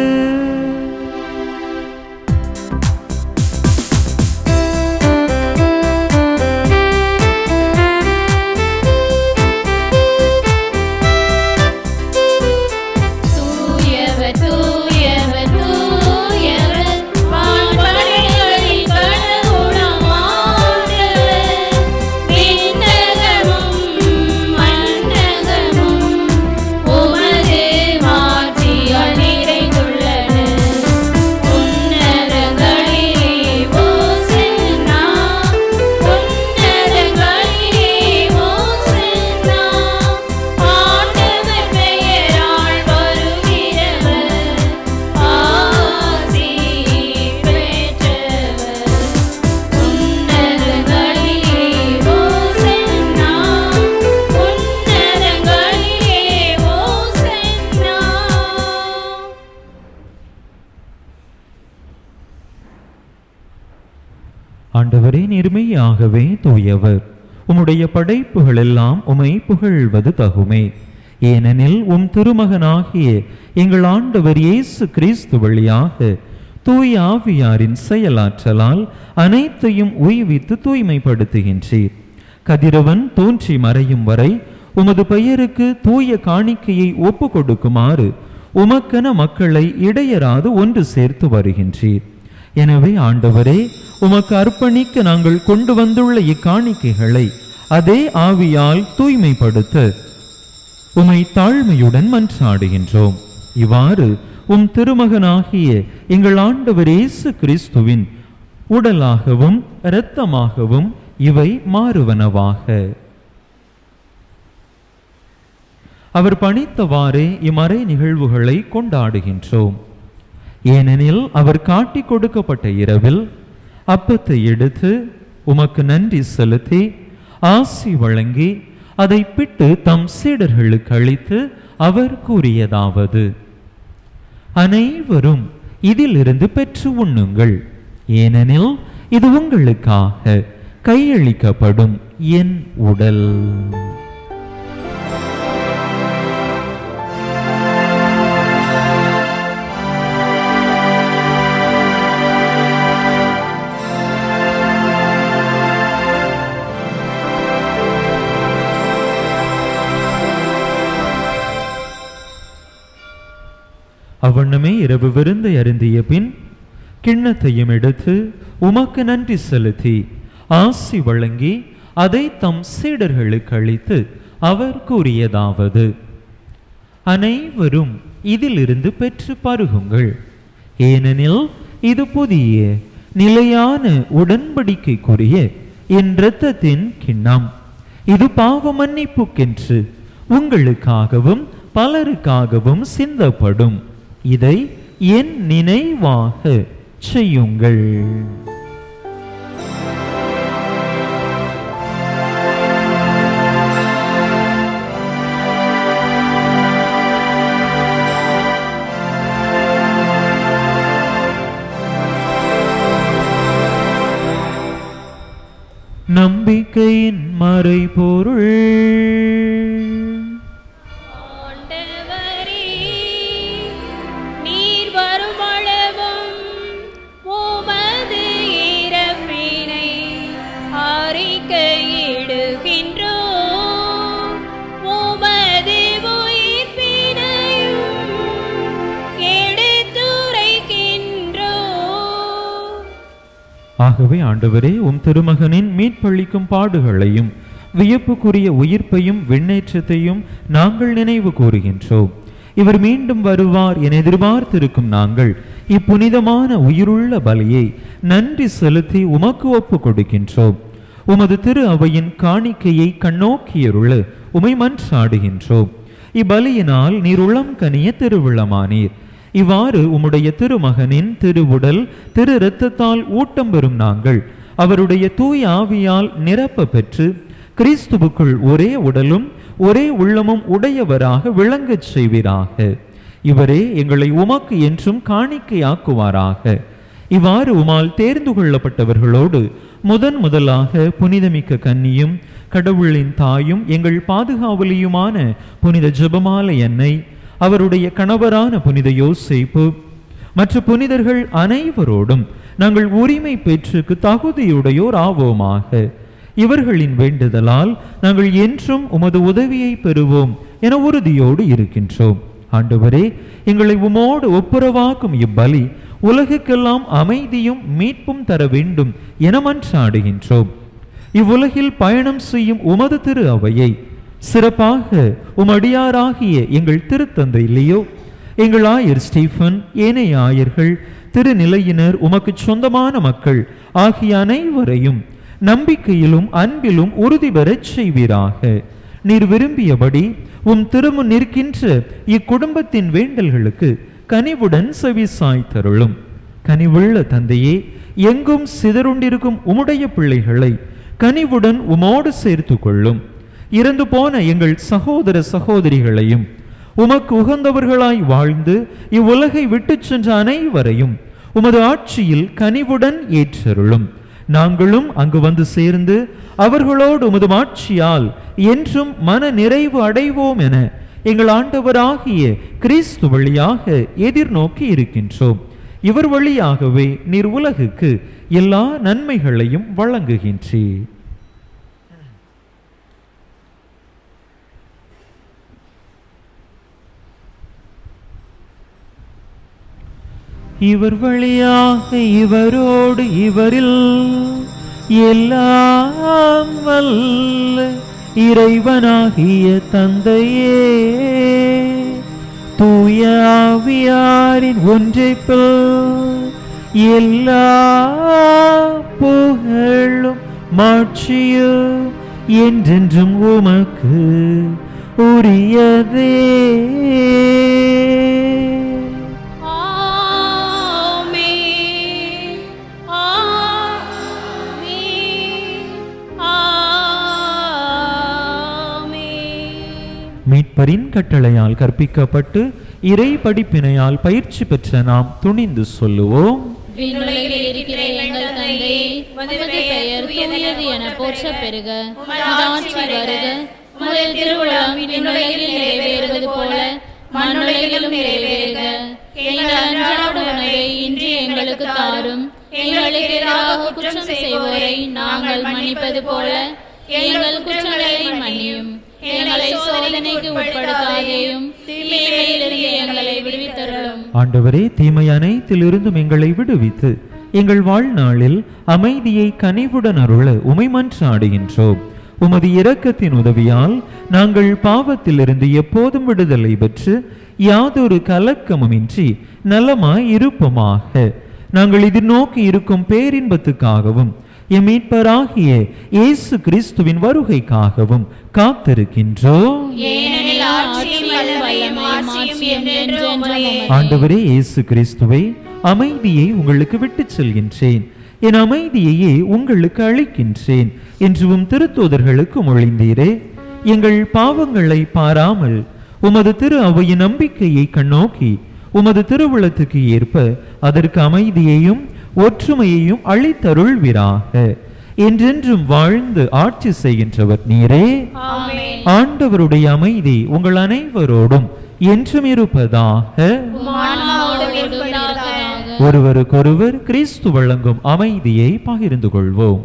ஆண்டவரே, நேர்மையாகவே தூயவர். உம்முடைய படைப்புகள் எல்லாம் உமை புகழ்வது தகுமே. ஏனெனில் உம் திருமகனாகிய எங்கள் ஆண்டவர் இயேசு கிறிஸ்து வழியாக தூய ஆவியாரின் செயலாற்றலால் அனைத்தையும் உய்வித்து தூய்மைப்படுத்துகின்றீர். கதிரவன் தோன்றி மறையும் வரை உமது பெயருக்கு தூய காணிக்கையை ஒப்பு கொடுக்குமாறு உமக்கென மக்களை இடையராது ஒன்று சேர்த்து வருகின்றீர். எனவே ஆண்டவரே, உமக்கு அர்ப்பணிக்க நாங்கள் கொண்டு வந்துள்ள இக்காணிக்கைகளை அதே ஆவியால் தூய்மைப்படுத்த உமை தாழ்மையுடன் மன்றாடுகின்றோம். இவ்வாறு உம் திருமகனாகிய எங்கள் ஆண்டவர் இயேசு கிறிஸ்துவின் உடலாகவும் இரத்தமாகவும் இவை மாறுவனவாக. அவர் பணித்தவாறே இம்மறை நிகழ்வுகளை கொண்டாடுகின்றோம். ஏனெனில் அவர் காட்டி கொடுக்கப்பட்ட இரவில் அப்பத்தை எடுத்து உமக்கு நன்றி செலுத்தி ஆசி வழங்கி அதை பிட்டு தம் சீடர்களுக்கு அளித்து அவர் கூறியதாவது: அனைவரும் இதிலிருந்து பெற்று உண்ணுங்கள், ஏனெனில் இது உங்களுக்காக கையளிக்கப்படும் என் உடல். அவ்வண்ணமே இரவு விருந்தை அருந்திய பின் கிண்ணத்தையும் எடுத்து உமக்கு நன்றி செலுத்தி ஆசி வழங்கி அதை தம் சீடர்களுக்கு அளித்து அவர் கூறியதாவது: அனைவரும் இதிலிருந்து பெற்று பருகுங்கள், ஏனெனில் இது புதிய நிலையான உடன்படிக்கைக்குரிய என் இரத்தத்தின் கிண்ணம். இது பாவ மன்னிப்புக்கென்று உங்களுக்காகவும் பலருக்காகவும் சிந்தப்படும். இதை என் நினைவாக செய்யுங்கள். நம்பிக்கையின் மறைபொருள். ஆகவே ஆண்டவரே, உம் திருமகனின் மீட்பளிக்கும் பாடுகளையும் வியப்புக்குரிய உயிர்ப்பையும் விண்ணேற்றத்தையும் நாங்கள் நினைவு கூறுகின்றோம். இவர் மீண்டும் வருவார் என எதிர்பார்த்திருக்கும் நாங்கள் இப்புனிதமான உயிருள்ள பலியை நன்றி செலுத்தி உமக்கு ஒப்பு கொடுக்கின்றோம். உமது திரு அவையின் காணிக்கையை கண்ணோக்கியருள உமை மன்றாடுகின்றோம். இப்பலியினால் நீர் உளம் கனிய திருவிழமானீர். இவ்வாறு உம்முடைய திருமகனின் திருவுடல் திரு இரத்தத்தால் ஊட்டம் பெறும் நாங்கள் அவருடைய தூய ஆவியால் நிரப்ப பெற்று கிறிஸ்துவுக்குள் ஒரே உடலும் ஒரே உள்ளமும் உடையவராக விளங்கச் செய்வீராக. இவரே எங்களை உமக்கு என்றும் காணிக்கையாக்குவாராக. இவ்வாறு உமால் தேர்ந்து கொள்ளப்பட்டவர்களோடு முதலாக புனிதமிக்க கன்னியும் கடவுளின் தாயும் எங்கள் பாதுகாவலியுமான புனித ஜெபமாலை அன்னை, அவருடைய கணவரான புனித யோசேப்பு மற்ற புனிதர்கள் அனைவரோடும் நாங்கள் உரிமை பெற்றுக்கு தகுதியுடையோர் ஆவோமாக. இவர்களின் வேண்டுதலால் நாங்கள் என்றும் உமது உதவியை பெறுவோம் என உறுதியோடு இருக்கின்றோம். ஆண்டவரே, எங்களை உமோடு ஒப்புரவாக்கும் இப்பலி உலகுக்கெல்லாம் அமைதியும் மீட்பும் தர வேண்டும் என மன்றாடுகின்றோம். இவ்வுலகில் பயணம் செய்யும் உமது திரு அவையை சிறப்பாக உமடியாராகிய எங்கள் திருத்தந்தை இல்லையோ, எங்கள் ஆயர் ஸ்டீஃபன், ஏனைய ஆயர்கள், திருநிலையினர், உமக்கு சொந்தமான மக்கள் ஆகிய அனைவரையும் நம்பிக்கையிலும் அன்பிலும் உறுதி பெறச் செய்வீராக. நீர் விரும்பியபடி உம் திருமுன் நிற்கின்ற இக்குடும்பத்தின் வேண்டல்களுக்கு கனிவுடன் செவிசாய்த்தருளும். கனிவுள்ள தந்தையே, எங்கும் சிதறுண்டிருக்கும் உம்முடைய பிள்ளைகளை கனிவுடன் உமோடு சேர்த்து கொள்ளும். இறந்து போன எங்கள் சகோதர சகோதரிகளையும் உமக்கு உகந்தவர்களாய் வாழ்ந்து இவ்வுலகை விட்டு சென்ற அனைவரையும் உமது ஆட்சியில் கனிவுடன் ஏற்றருளும். நாங்களும் அங்கு வந்து சேர்ந்து அவர்களோடு உமது ஆட்சியால் என்றும் மன நிறைவு அடைவோம் என எங்கள் ஆண்டவராகிய கிறிஸ்து வழியாக எதிர்நோக்கி இருக்கின்றோம். இவர் வழியாகவே நீர் உலகுக்கு எல்லா நன்மைகளையும் வழங்குகின்றீர். இவர் வழியாக இவரோடு இவரில் எல்லாம் வல்ல இறைவனாகிய தந்தையே, தூய ஆவியாரின் ஒன்றைப்பில் எல்லா புகழும் மாட்சியும் என்றென்றும் உமக்கு உரியதே. மீட்பரின் கட்டளையால் கற்பிக்கப்பட்டு இறை படிப்பினையால் பயிற்சி பெற்ற நாம் துணிந்து சொல்லுவோம். விண்ணுலகில் இருக்கிற எங்கள் தந்தையே, உமது பெயர் தூயது என போற்றப் பெறுக. உமது ஆட்சி வருக. உமது திருவுளம் விண்ணுலகில் நிறைவேறுவது போல மண்ணுலகிலும் நிறைவேறுக. எங்கள் அன்றாட உணவை இன்று எங்களுக்கு தாரும். எங்களுக்கு எதிராக குற்றம் செய்வோரை நாங்கள் மன்னிப்பது போல எங்கள் குற்றங்களை மன்னியும். எங்களை சோதனைக்கு உட்படுத்தாதேயும், தீமையிலிருந்து எங்களை விடுவித்தருளும். ஆண்டவரே, தீமை அனைத்திலிருந்தும் எங்களை விடுவித்து எங்கள் வாழ்நாளில் அமைதியை கனிவுடன் அருள உமை மன்றாடுகின்றோம். உமது இரக்கத்தின் உதவியால் நாங்கள் பாவத்திலிருந்து எப்போதும் விடுதலை பெற்று யாதொரு கலக்கமுமின்றி நலமாய் இருப்போமாக. நாங்கள் எதிர்நோக்கி இருக்கும் பேரின்பத்துக்காகவும் எம் மீட்பராகிய இயேசு கிறிஸ்துவின் வருகைக்காகவும் காத்திருக்கின்றோம். ஆண்டவரே இயேசு கிறிஸ்துவை, அமைதியை உங்களுக்கு விட்டுச் செல்கின்றேன், என் அமைதியையே உங்களுக்கு அளிக்கின்றேன் என்றும் திருத்தூதர்களுக்கு மொழிந்தீரே. எங்கள் பாவங்களை பாராமல் உமது திரு அவையின் நம்பிக்கையை கண்ணோக்கி உமது திருவுளத்துக்கு ஏற்ப அதற்கு அமைதியையும் ஒற்றுமையையும் அளித்தருள்வீராக. என்றென்றும் வாழ்ந்து ஆட்சி செய்கின்றவர் நீரே. ஆண்டவருடைய அமைதி உங்கள் அனைவரோடும் என்றும் இருப்பதாக. ஒருவருக்கொருவர் கிறிஸ்து வழங்கும் அமைதியை பகிர்ந்து கொள்வோம்.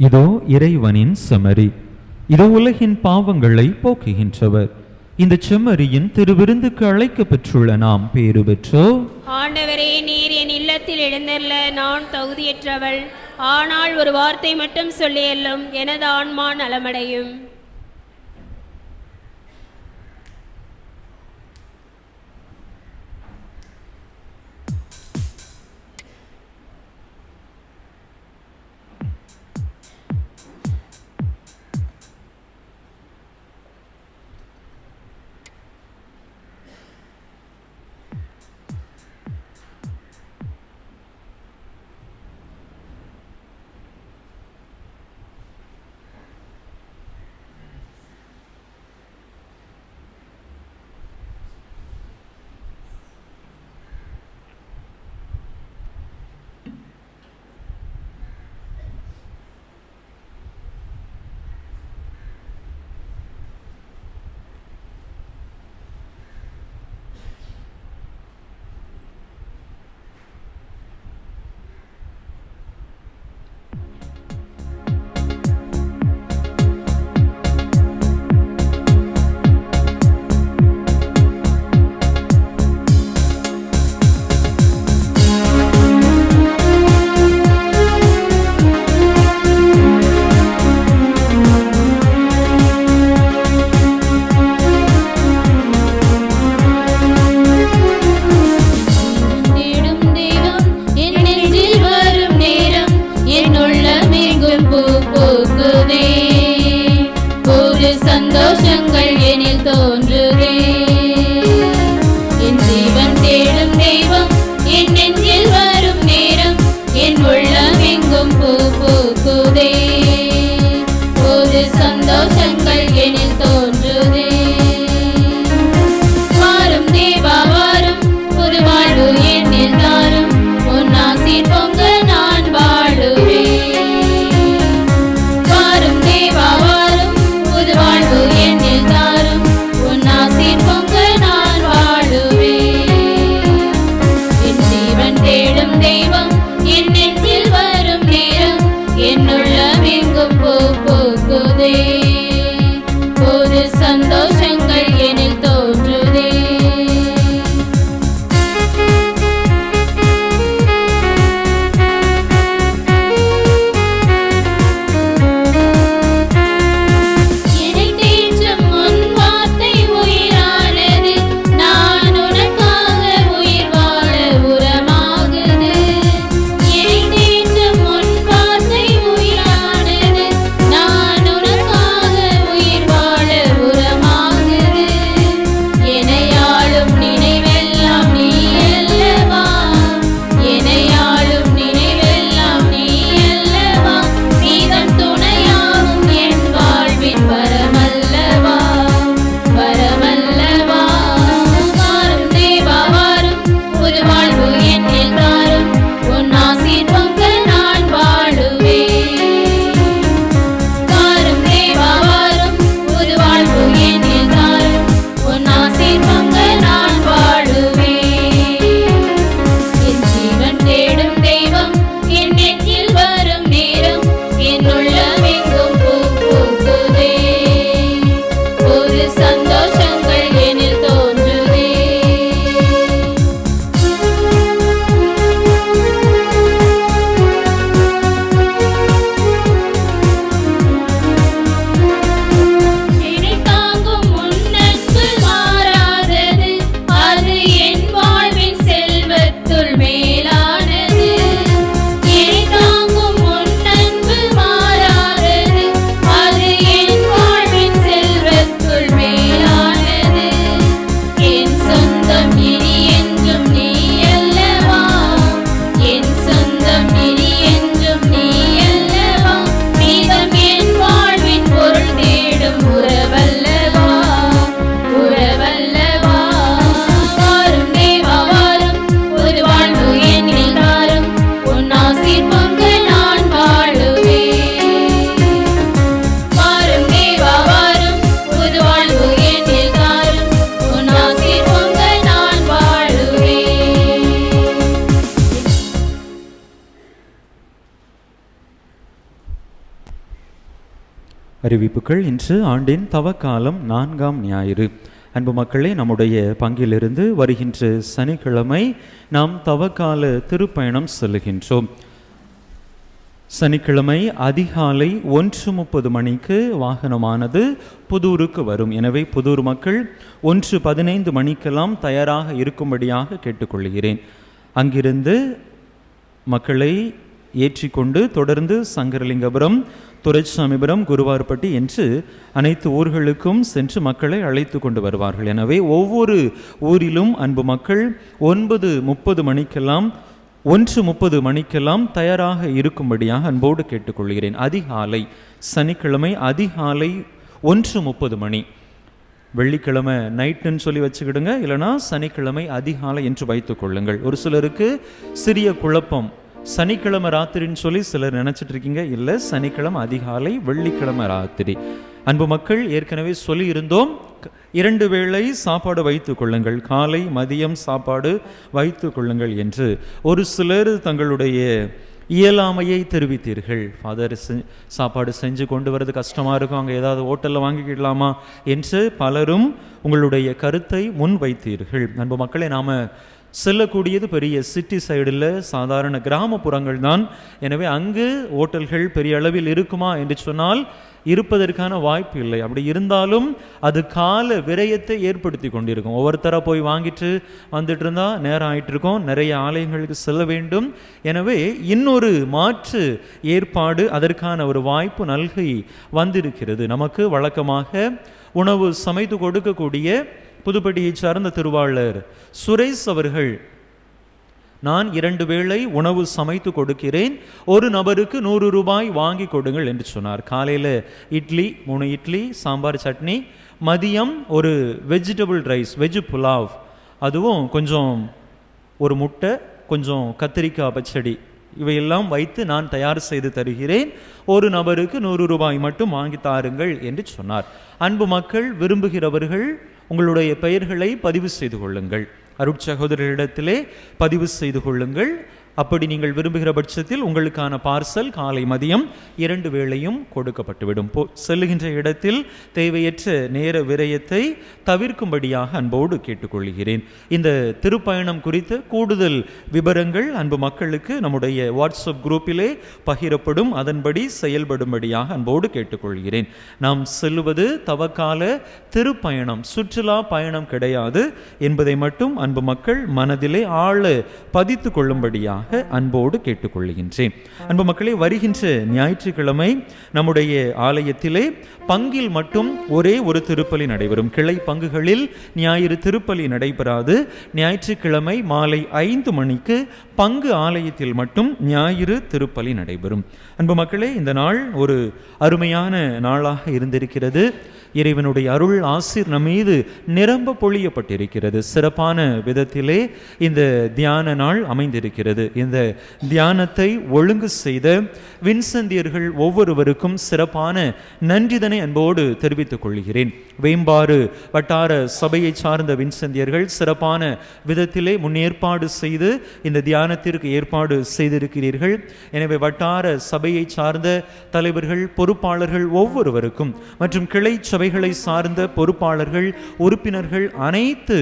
இதோ இறைவனின் செம்மறி, இதோ உலகின் பாவங்களை போக்குகின்றவர். இந்த செம்மறியின் திருவிருந்துக்கு அழைக்க பெற்றுள்ள நாம் பேறு பெற்றோம். ஆண்டவரே, நீர் என் இல்லத்தில் எழுந்தருள நான் தகுதியற்றவள். ஆனால் ஒரு வார்த்தை மட்டும் சொல்லியல்லும் எனது ஆன்மா நலமடையும். காரும் தெய்வம் என் நெஞ்சில் வரும் நேரம் என்னுள்ளம் எங்கும் பூக்குதே. புது சந்தோஷங்கள் எனில் தோன்றுதே. அறிவிப்புகள். இன்று ஆண்டின் தவக்காலம் 4ஆம் ஞாயிறு. அன்பு மக்களே, நம்முடைய பங்கிலிருந்து வருகின்ற சனிக்கிழமை நாம் தவக்கால திருப்பயணம் செல்லுகின்றோம். சனிக்கிழமை அதிகாலை 1:30 மணிக்கு வாகனமானது புதூருக்கு வரும். எனவே புதூர் மக்கள் 1:15 மணிக்கெல்லாம் தயாராக இருக்கும்படியாக கேட்டுக்கொள்கிறேன். அங்கிருந்து மக்களை ஏற்றிக்கொண்டு தொடர்ந்து சங்கரலிங்கபுரம், துரைசாமிபுரம், குருவார்பட்டி என்று அனைத்து ஊர்களுக்கும் சென்று மக்களை அழைத்து கொண்டு வருவார்கள். எனவே ஒவ்வொரு ஊரிலும் அன்பு மக்கள் 9:30 மணிக்கெல்லாம் 1:30 மணிக்கெல்லாம் தயாராக இருக்கும்படியாக அன்போடு கேட்டுக்கொள்கிறேன். அதிகாலை சனிக்கிழமை அதிகாலை 1:30 மணி. வெள்ளிக்கிழமை நைட்டுன்னு சொல்லி வச்சுக்கிடுங்க, இல்லைனா சனிக்கிழமை அதிகாலை என்று வைத்துக் கொள்ளுங்கள். ஒரு சிலருக்கு சிறிய குழப்பம், சனிக்கிழமை ராத்திரின்னு சொல்லி சிலர் நினச்சிட்டு இருக்கீங்க. இல்லை, சனிக்கிழமை அதிகாலை, வெள்ளிக்கிழமை ராத்திரி. அன்பு மக்கள், ஏற்கனவே சொல்லி இருந்தோம், 2 வேளை சாப்பாடு வைத்து கொள்ளுங்கள், காலை மதியம் சாப்பாடு வைத்து கொள்ளுங்கள் என்று. ஒரு சிலர் தங்களுடைய இயலாமையை தெரிவித்தீர்கள். ஃபாதர் சாப்பாடு செஞ்சு கொண்டு வரது கஷ்டமாக இருக்கும், அங்கே ஏதாவது ஹோட்டலில் வாங்கிக்கிடலாமா என்று பலரும் உங்களுடைய கருத்தை முன் வைத்தீர்கள். அன்பு மக்களை, நாம் செல்லக்கூடியது பெரிய சிட்டி சைடில் சாதாரண கிராமப்புறங்கள் தான். எனவே அங்கு ஹோட்டல்கள் பெரிய அளவில் இருக்குமா என்று சொன்னால் இருப்பதற்கான வாய்ப்பு இல்லை. அப்படி இருந்தாலும் அது கால விரயத்தை ஏற்படுத்தி கொண்டிருக்கும். ஒவ்வொருத்தராக போய் வாங்கிட்டு வந்துட்டு இருந்தால் நேரம் ஆகிட்டு இருக்கும், நிறைய ஆலயங்களுக்கு செல்ல வேண்டும். எனவே இன்னொரு மாற்று ஏற்பாடு, அதற்கான ஒரு வாய்ப்பு நல்கி வந்திருக்கிறது. நமக்கு வழக்கமாக உணவு சமைத்து கொடுக்கக்கூடிய புதுப்பட்டியை சார்ந்த திருவாளர் சுரேஷ் அவர்கள், நான் 2 வேளை உணவு சமைத்து கொடுக்கிறேன், ஒரு நபருக்கு 100 ரூபாய் வாங்கி கொடுங்கள் என்று சொன்னார். காலையில் இட்லி, 3 இட்லி, சாம்பார் சட்னி, மதியம் ஒரு வெஜிடபிள் ரைஸ், வெஜ் புலாவ், அதுவும் கொஞ்சம் ஒரு முட்டை, கொஞ்சம் கத்திரிக்காய் பச்சடி, இவையெல்லாம் வைத்து நான் தயார் செய்து தருகிறேன், ஒரு நபருக்கு 100 ரூபாய் மட்டும் வாங்கி தாருங்கள் என்று சொன்னார். அன்பு மக்கள், விரும்புகிறவர்கள் உங்களுடைய பெயர்களை பதிவு செய்து கொள்ளுங்கள், அருட்சகோதரரிடத்திலே பதிவு செய்து கொள்ளுங்கள். அப்படி நீங்கள் விரும்புகிற பட்சத்தில் உங்களுக்கான பார்சல் காலை மதியம் 2 வேளையும் கொடுக்கப்பட்டுவிடும். செல்லுகின்ற இடத்தில் தேவையற்ற நேர விரயத்தை தவிர்க்கும்படியாக அன்போடு கேட்டுக்கொள்கிறேன். இந்த திருப்பயணம் குறித்த கூடுதல் விவரங்கள் அன்பு மக்களுக்கு நம்முடைய வாட்ஸ்அப் குரூப்பிலே பகிரப்படும். அதன்படி செயல்படும்படியாக அன்போடு கேட்டுக்கொள்கிறேன். நாம் செல்லுவது தவக்கால திருப்பயணம், சுற்றுலா பயணம் கிடையாது என்பதை மட்டும் அன்பு மக்கள் மனதிலே ஆழ பதித்து கொள்ளும்படியாக அன்போடு கேட்டுக்கொள்கின்றேன். அன்பு மக்களே, வருகின்ற ஞாயிற்றுக்கிழமை நம்முடைய ஆலயத்திலே பங்கில் மட்டும் ஒரே ஒரு திருப்பலி நடைபெறும். கிளை பங்குகளில் ஞாயிறு திருப்பலி நடைபெறாது. ஞாயிற்றுக்கிழமை மாலை 5 மணிக்கு பங்கு ஆலயத்தில் மட்டும் ஞாயிறு திருப்பலி நடைபெறும். அன்பு மக்களே, இந்த நாள் ஒரு அருமையான நாளாக இருந்திருக்கிறது. இறைவனுடைய அருள் ஆசீர் நம் மீது நிரம்ப பொழியப்பட்டிருக்கிறது. சிறப்பான விதத்திலே இந்த தியான நாள் அமைந்திருக்கிறது. இந்த தியானத்தை ஒழுங்கு செய்த வின்சென்டியர்கள் ஒவ்வொருவருக்கும் சிறப்பான நன்றிதனை அன்போடு தெரிவித்துக் கொள்கிறேன். வேம்பாறு வட்டார சபையை சார்ந்த வின்சென்டியர்கள் சிறப்பான விதத்திலே முன்னேற்பாடு செய்து இந்த தியானத்திற்கு ஏற்பாடு செய்திருக்கிறீர்கள். எனவே வட்டார சபையை சார்ந்த தலைவர்கள், பொறுப்பாளர்கள் ஒவ்வொருவருக்கும் மற்றும் கிளை சபைகளை சார்ந்த பொறுப்பாளர்கள், உறுப்பினர்கள், அனைத்து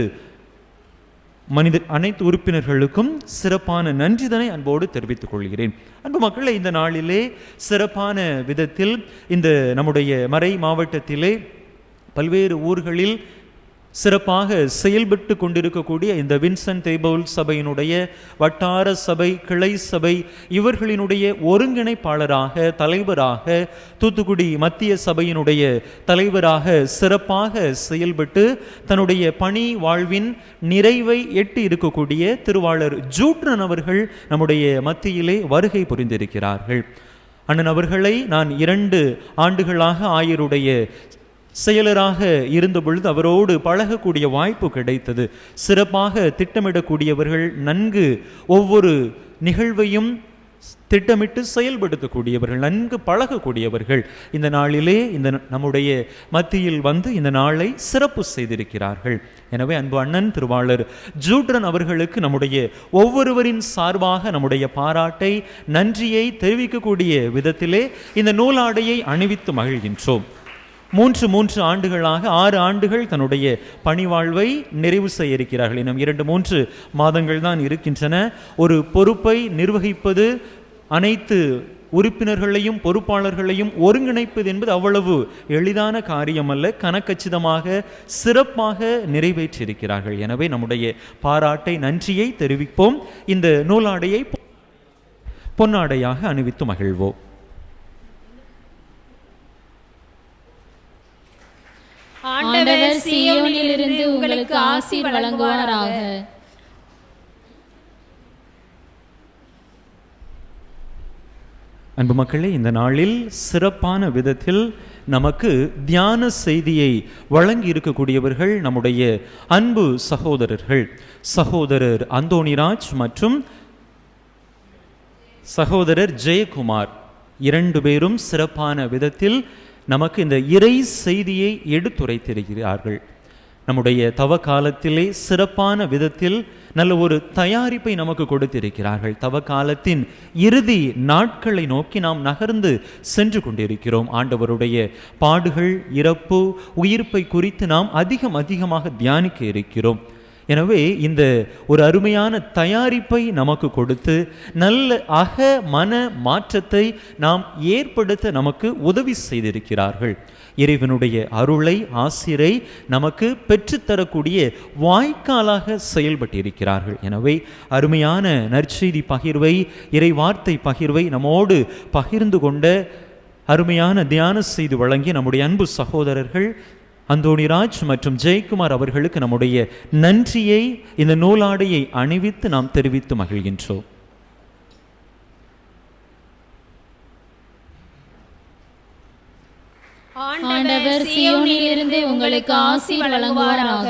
உறுப்பினர்களுக்கும் சிறப்பான நன்றிதனை அன்போடு தெரிவித்துக் கொள்கிறேன். அன்பு மக்களை, இந்த நாளிலே சிறப்பான விதத்தில் இந்த நம்முடைய மறை மாவட்டத்திலே பல்வேறு ஊர்களில் சிறப்பாக செயல்பட்டு கொண்டிருக்கக்கூடிய இந்த வின்சென்ட் தேபவுல் சபையினுடைய வட்டார சபை, கிளை சபை இவர்களினுடைய ஒருங்கிணைப்பாளராக, தலைவராக, தூத்துக்குடி மத்திய சபையினுடைய தலைவராக சிறப்பாக செயல்பட்டு தன்னுடைய பணி வாழ்வின் நிறைவை எட்டி இருக்கக்கூடிய திருவாளர் ஜூட்ரன் அவர்கள் நம்முடைய மத்தியிலே வருகை புரிந்திருக்கிறார்கள். அண்ணன் அவர்களை நான் 2 ஆண்டுகளாக ஆயருடைய செயலராக இருந்த பொழுது அவரோடு பழகக்கூடிய வாய்ப்பு கிடைத்தது. சிறப்பாக திட்டமிடக்கூடியவர்கள், நன்கு ஒவ்வொரு நிகழ்வையும் திட்டமிட்டு செயல்படுத்தக்கூடியவர்கள், நன்கு பழகக்கூடியவர்கள். இந்த நாளிலே இந்த நம்முடைய மத்தியில் வந்து இந்த நாளை சிறப்பு செய்திருக்கிறார்கள். எனவே அன்பு அண்ணன் திருவாளர் ஜூட்ரன் அவர்களுக்கு நம்முடைய ஒவ்வொருவரின் சார்பாக நம்முடைய பாராட்டை, நன்றியை தெரிவிக்கக்கூடிய விதத்திலே இந்த நூலாடையை அணிவித்து மகிழ்கின்றோம். 3 ஆண்டுகளாக 6 ஆண்டுகள் தன்னுடைய பணிவாழ்வை நிறைவு செய்ய இருக்கிறார்கள். இன்னும் 2-3 மாதங்கள் தான் இருக்கின்றன. ஒரு பொறுப்பை நிர்வகிப்பது, அனைத்து உறுப்பினர்களையும் பொறுப்பாளர்களையும் ஒருங்கிணைப்பது என்பது அவ்வளவு எளிதான காரியமல்ல. கனக்கச்சிதமாக சிறப்பாக நிறைவேற்றியிருக்கிறார்கள். எனவே நம்முடைய பாராட்டை, நன்றியை தெரிவிப்போம். இந்த நூலாடையை பொன்னாடையாக அணிவித்து மகிழ்வோம். ஆண்டவர் சீயோனிலிருந்து உங்களுக்கு ஆசீர் வழங்குவாராக. அன்பு மக்களே, இந்த நாளில் சிறப்பான விதத்தில் நமக்கு தியான செய்தியை வழங்கி இருக்கக்கூடியவர்கள் நம்முடைய அன்பு சகோதரர்கள், சகோதரர் அந்தோணிராஜ் மற்றும் சகோதரர் ஜெயக்குமார். 2 பேரும் சிறப்பான விதத்தில் நமக்கு இந்த இறை செய்தியை எடுத்துரைத்திருக்கிறார்கள். நம்முடைய தவ காலத்திலே சிறப்பான விதத்தில் நல்ல ஒரு தயாரிப்பை நமக்கு கொடுத்திருக்கிறார்கள். தவ காலத்தின் இறுதி நாட்களை நோக்கி நாம் நகர்ந்து சென்று கொண்டிருக்கிறோம். ஆண்டவருடைய பாடுகள், இறப்பு, உயிர்ப்பை குறித்து நாம் அதிகமாக தியானிக்க இருக்கிறோம். எனவே இந்த ஒரு அருமையான தயாரிப்பை நமக்கு கொடுத்து நல்ல அக மன மாற்றத்தை நாம் ஏற்படுத்த நமக்கு உதவி செய்திருக்கிறார்கள். இறைவனுடைய அருளை, ஆசிரை நமக்கு பெற்றுத்தரக்கூடிய வாய்க்காலாக செயல்பட்டிருக்கிறார்கள். எனவே அருமையான நற்செய்தி பகிர்வை, இறை வார்த்தை பகிர்வை நம்மோடு பகிர்ந்து கொண்ட அருமையான தியான செய்து வழங்கிய நம்முடைய அன்பு சகோதரர்கள் அந்தோணிராஜ் மற்றும் ஜெயக்குமார் அவர்களுக்கு நம்முடைய நன்றியை இந்த நூலாடையை அணிவித்து நாம் தெரிவித்து மகிழ்கின்றோம். ஆண்டவர் சீயோனிலிருந்து உங்களுக்கு ஆசீர் வழங்குவாராக.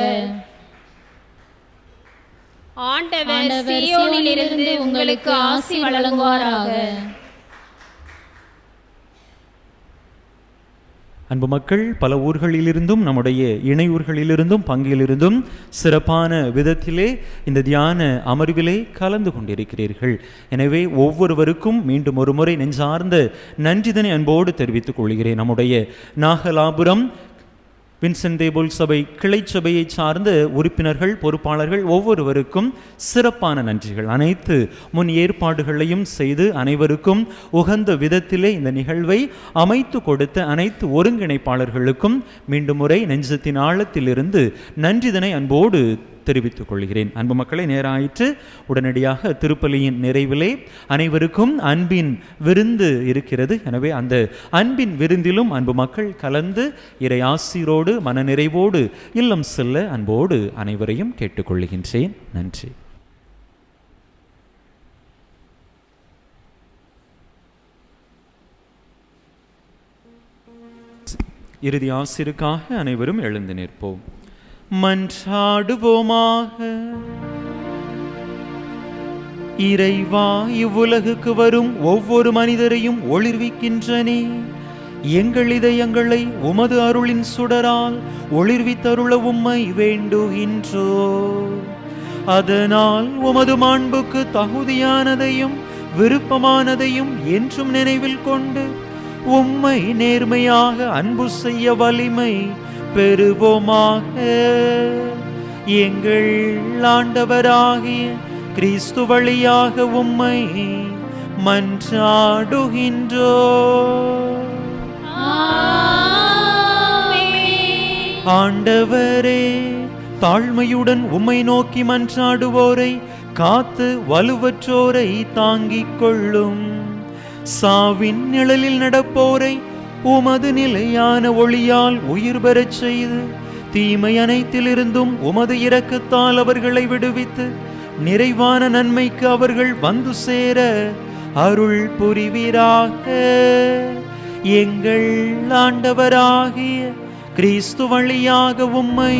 ஆண்டவர் சீயோனிலிருந்து உங்களுக்கு ஆசீர் வழங்குவாராக. அன்பு மக்கள், பல ஊர்களிலிருந்தும் நம்முடைய இணையூர்களிலிருந்தும் பங்கிலிருந்தும் சிறப்பான விதத்திலே இந்த தியான அமர்விலே கலந்து கொண்டிருக்கிறீர்கள். எனவே ஒவ்வொருவருக்கும் மீண்டும் ஒரு முறை நெஞ்சார்ந்த நன்றிதனை அன்போடு தெரிவித்துக் கொள்கிறேன். நம்முடைய நாகலாபுரம் வின்சென்ட் தேபோல் சபை கிளை சபையை சார்ந்த உறுப்பினர்கள், பொறுப்பாளர்கள் ஒவ்வொருவருக்கும் சிறப்பான நன்றிகள். அனைத்து முன் ஏற்பாடுகளையும் செய்து அனைவருக்கும் உகந்த விதத்திலே இந்த நிகழ்வை அமைத்து கொடுத்த அனைத்து ஒருங்கிணைப்பாளர்களுக்கும் மீண்டும் முறை நெஞ்சத்தின் ஆழத்திலிருந்து நன்றிதனை அன்போடு தெரிவித்துக் கொள்கிறேன். அன்பு மக்களை, நேராயிற்று. உடனடியாக திருப்பலியின் நிறைவிலே அனைவருக்கும் அன்பின் விருந்து இருக்கிறது. எனவே அந்த அன்பின் விருந்திலும் அன்பு மக்கள் கலந்து இறை ஆசீரோடு மனநிறைவோடு இல்லம் செல்ல அன்போடு அனைவரையும் கேட்டுக்கொள்கின்றேன். நன்றி. இறுதி ஆசிருக்காக அனைவரும் எழுந்து நிற்போம். மன்றாடுவோமாக. இறைவா, இவ்வுலகுக்கு வரும் ஒவ்வொரு மனிதரையும் ஒளிர்விக்கின்றனே, எங்கள் இதயங்களை உமது அருளின் சுடரால் ஒளிர்வித்தருள உம்மை வேண்டுகின்றோ. அதனால் உமது மாண்புக்கு தகுதியானதையும் விருப்பமானதையும் என்றும் நினைவில் கொண்டு உம்மை நேர்மையாக அன்பு செய்ய வலிமை பெறுவோமாக. எங்கள் ஆண்டவராகிய கிறிஸ்து வழியாக உம்மை மன்றாடுகின்றோ. ஆண்டவரே, தாழ்மையுடன் உம்மை நோக்கி மன்றாடுவோரை காத்து வலுவற்றோரை தாங்கிக் கொள்ளும். சாவின் நிழலில் நடப்போரை உமது நிலையான ஒளியால் உயிர் பெறச் செய்து தீமை அனைத்திலிருந்தும் உமது இரக்கத்தால் அவர்களை விடுவித்து நிறைவான நன்மைக்கு அவர்கள் வந்து சேர அருள் புரிவீராக. எங்கள் ஆண்டவராகிய கிறிஸ்து வழியாக உம்மை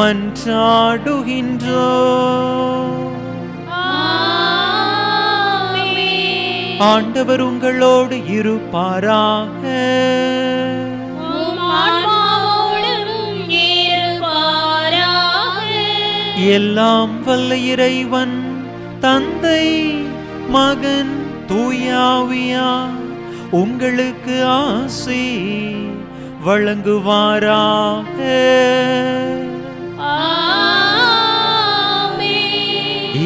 மன்றாடுகின்றோ. ஆண்டவர் உங்களோடு இருப்பாராக. எல்லாம் வல்ல இறைவன் தந்தை, மகன், தூயாவியார் உங்களுக்கு ஆசி வழங்குவாராக.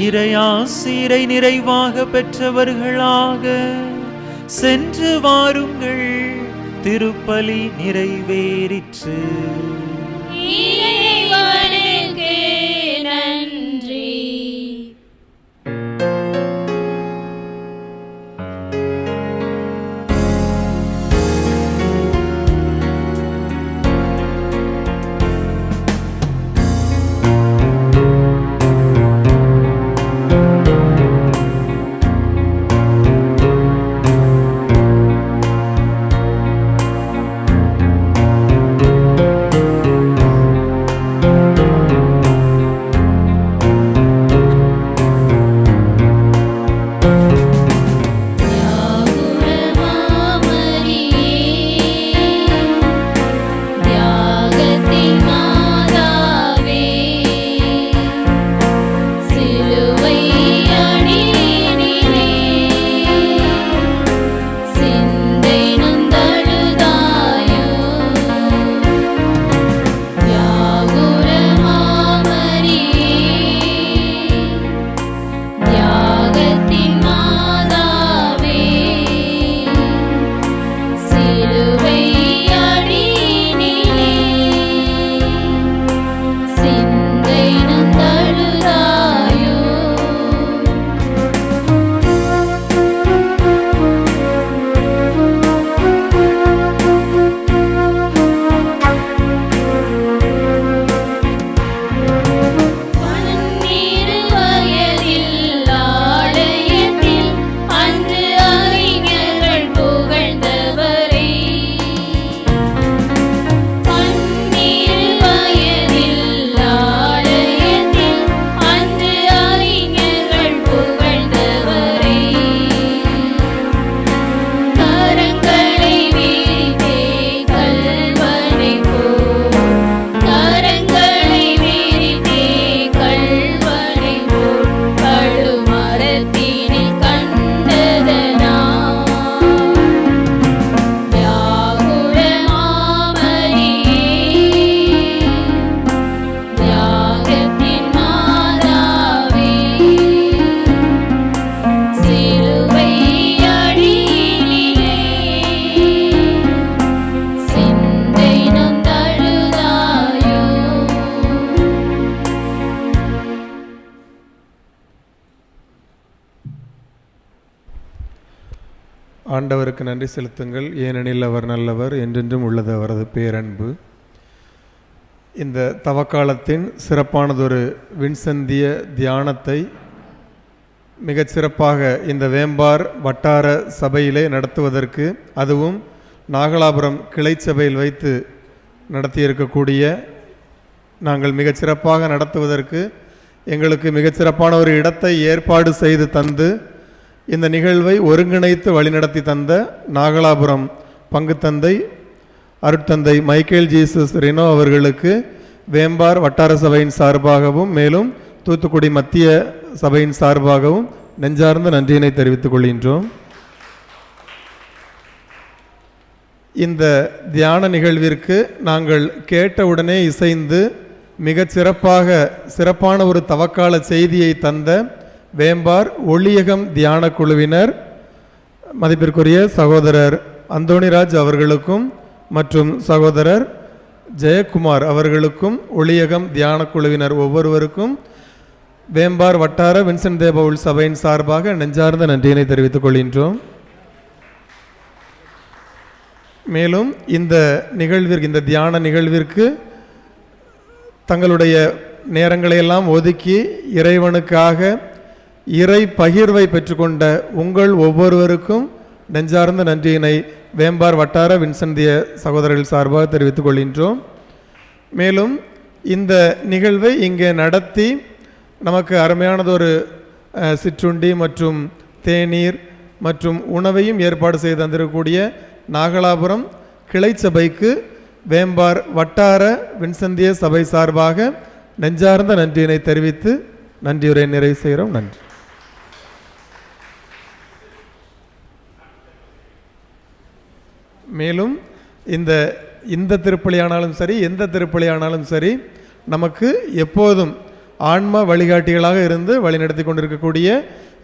இறையாசிரை நிறைவாக பெற்றவர்களாக சென்று வாருங்கள். திருப்பலி நிறைவேறிற்று. விண்ணில் கண்டதனால் வியாகுல மாமரியே தியாகத்தின் மாதாவே சிலுவை அடியிலே சிந்தை நொந்தழுதாயோ. ஆண்டவருக்கு நன்றி செலுத்துங்கள், ஏனெனில் அவர் நல்லவர், என்றென்றும் உள்ளது அவரது பேரன்பு. இந்த தவக்காலத்தின் சிறப்பானதொரு விண்சந்திய தியானத்தை மிகச் சிறப்பாக இந்த வேம்பார் வட்டார சபையிலே நடத்துவதற்கு, அதுவும் நாகலாபுரம் கிளை சபையில் வைத்து நடத்தியிருக்கக்கூடிய நாங்கள் மிகச் சிறப்பாக நடத்துவதற்கு எங்களுக்கு மிகச்சிறப்பான ஒரு இடத்தை ஏற்பாடு செய்து தந்து இந்த நிகழ்வை ஒருங்கிணைத்து வழிநடத்தி தந்த நாகலாபுரம் பங்கு தந்தை அருட்தந்தை மைக்கேல் ஜீசஸ் ரெனோ அவர்களுக்கு வேம்பார் வட்டார சபையின் சார்பாகவும் மேலும் தூத்துக்குடி மத்திய சபையின் சார்பாகவும் நெஞ்சார்ந்த நன்றியினை தெரிவித்துக் கொள்கின்றோம். இந்த தியான நிகழ்விற்கு நாங்கள் கேட்டவுடனே இசைந்து மிகச் சிறப்பான ஒரு தவக்கால செய்தியை தந்த வேம்பார் ஒளியகம் தியான குழுவினர் மதிப்பிற்குரிய சகோதரர் அந்தோணிராஜ் அவர்களுக்கும் மற்றும் சகோதரர் ஜெயக்குமார் அவர்களுக்கும் ஒளியகம் தியான குழுவினர் ஒவ்வொருவருக்கும் வேம்பார் வட்டார வின்சென்ட் தே பவுல் சபையின் சார்பாக நெஞ்சார்ந்த நன்றியினை தெரிவித்துக் கொள்கின்றோம். மேலும் இந்த தியான நிகழ்விற்கு தங்களுடைய நேரங்களையெல்லாம் ஒதுக்கி இறைவனுக்காக இறை பகிர்வை பெற்றுக்கொண்ட உங்கள் ஒவ்வொருவருக்கும் நெஞ்சார்ந்த நன்றியினை வேம்பார் வட்டார வின்சென்ட் சகோதரர்கள் சார்பாக தெரிவித்துக் கொள்கின்றோம். மேலும் இந்த நிகழ்வை இங்கே நடத்தி நமக்கு அருமையானதொரு சிற்றுண்டி மற்றும் தேநீர் மற்றும் உணவையும் ஏற்பாடு செய்து தந்திருக்கக்கூடிய நாகலாபுரம் கிளை சபைக்கு வேம்பார் வட்டார வின்சென்ட் சபை சார்பாக நெஞ்சார்ந்த நன்றியினை தெரிவித்து நன்றியுரை நிறைவு செய்கிறோம். நன்றி. மேலும் இந்த திருப்பலியானாலும் சரி, எந்த திருப்பலியானாலும் சரி, நமக்கு எப்போதும் ஆன்ம வழிகாட்டிகளாக இருந்து வழிநடத்தி கொண்டிருக்கக்கூடிய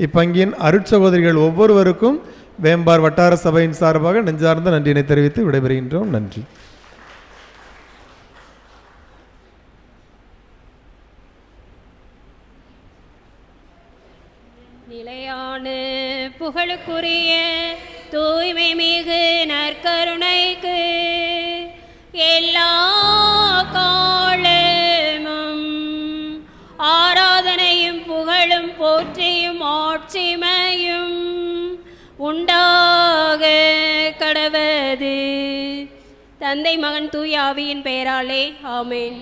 இப்பங்கின் அருட்சகோதரிகள் ஒவ்வொருவருக்கும் வேம்பார் வட்டார சபையின் சார்பாக நெஞ்சார்ந்த நன்றியினை தெரிவித்து விடைபெறுகின்றோம். நன்றி. நிலையான புகழுக்குரிய தூய்மை மிகு நற்கருணைக்கு எல்லா காலமும் ஆராதனையும் புகழும் போற்றியும் ஆட்சிமையும் உண்டாக கடவது. தந்தை மகன் தூய ஆவியின் பெயராலே ஆமென்.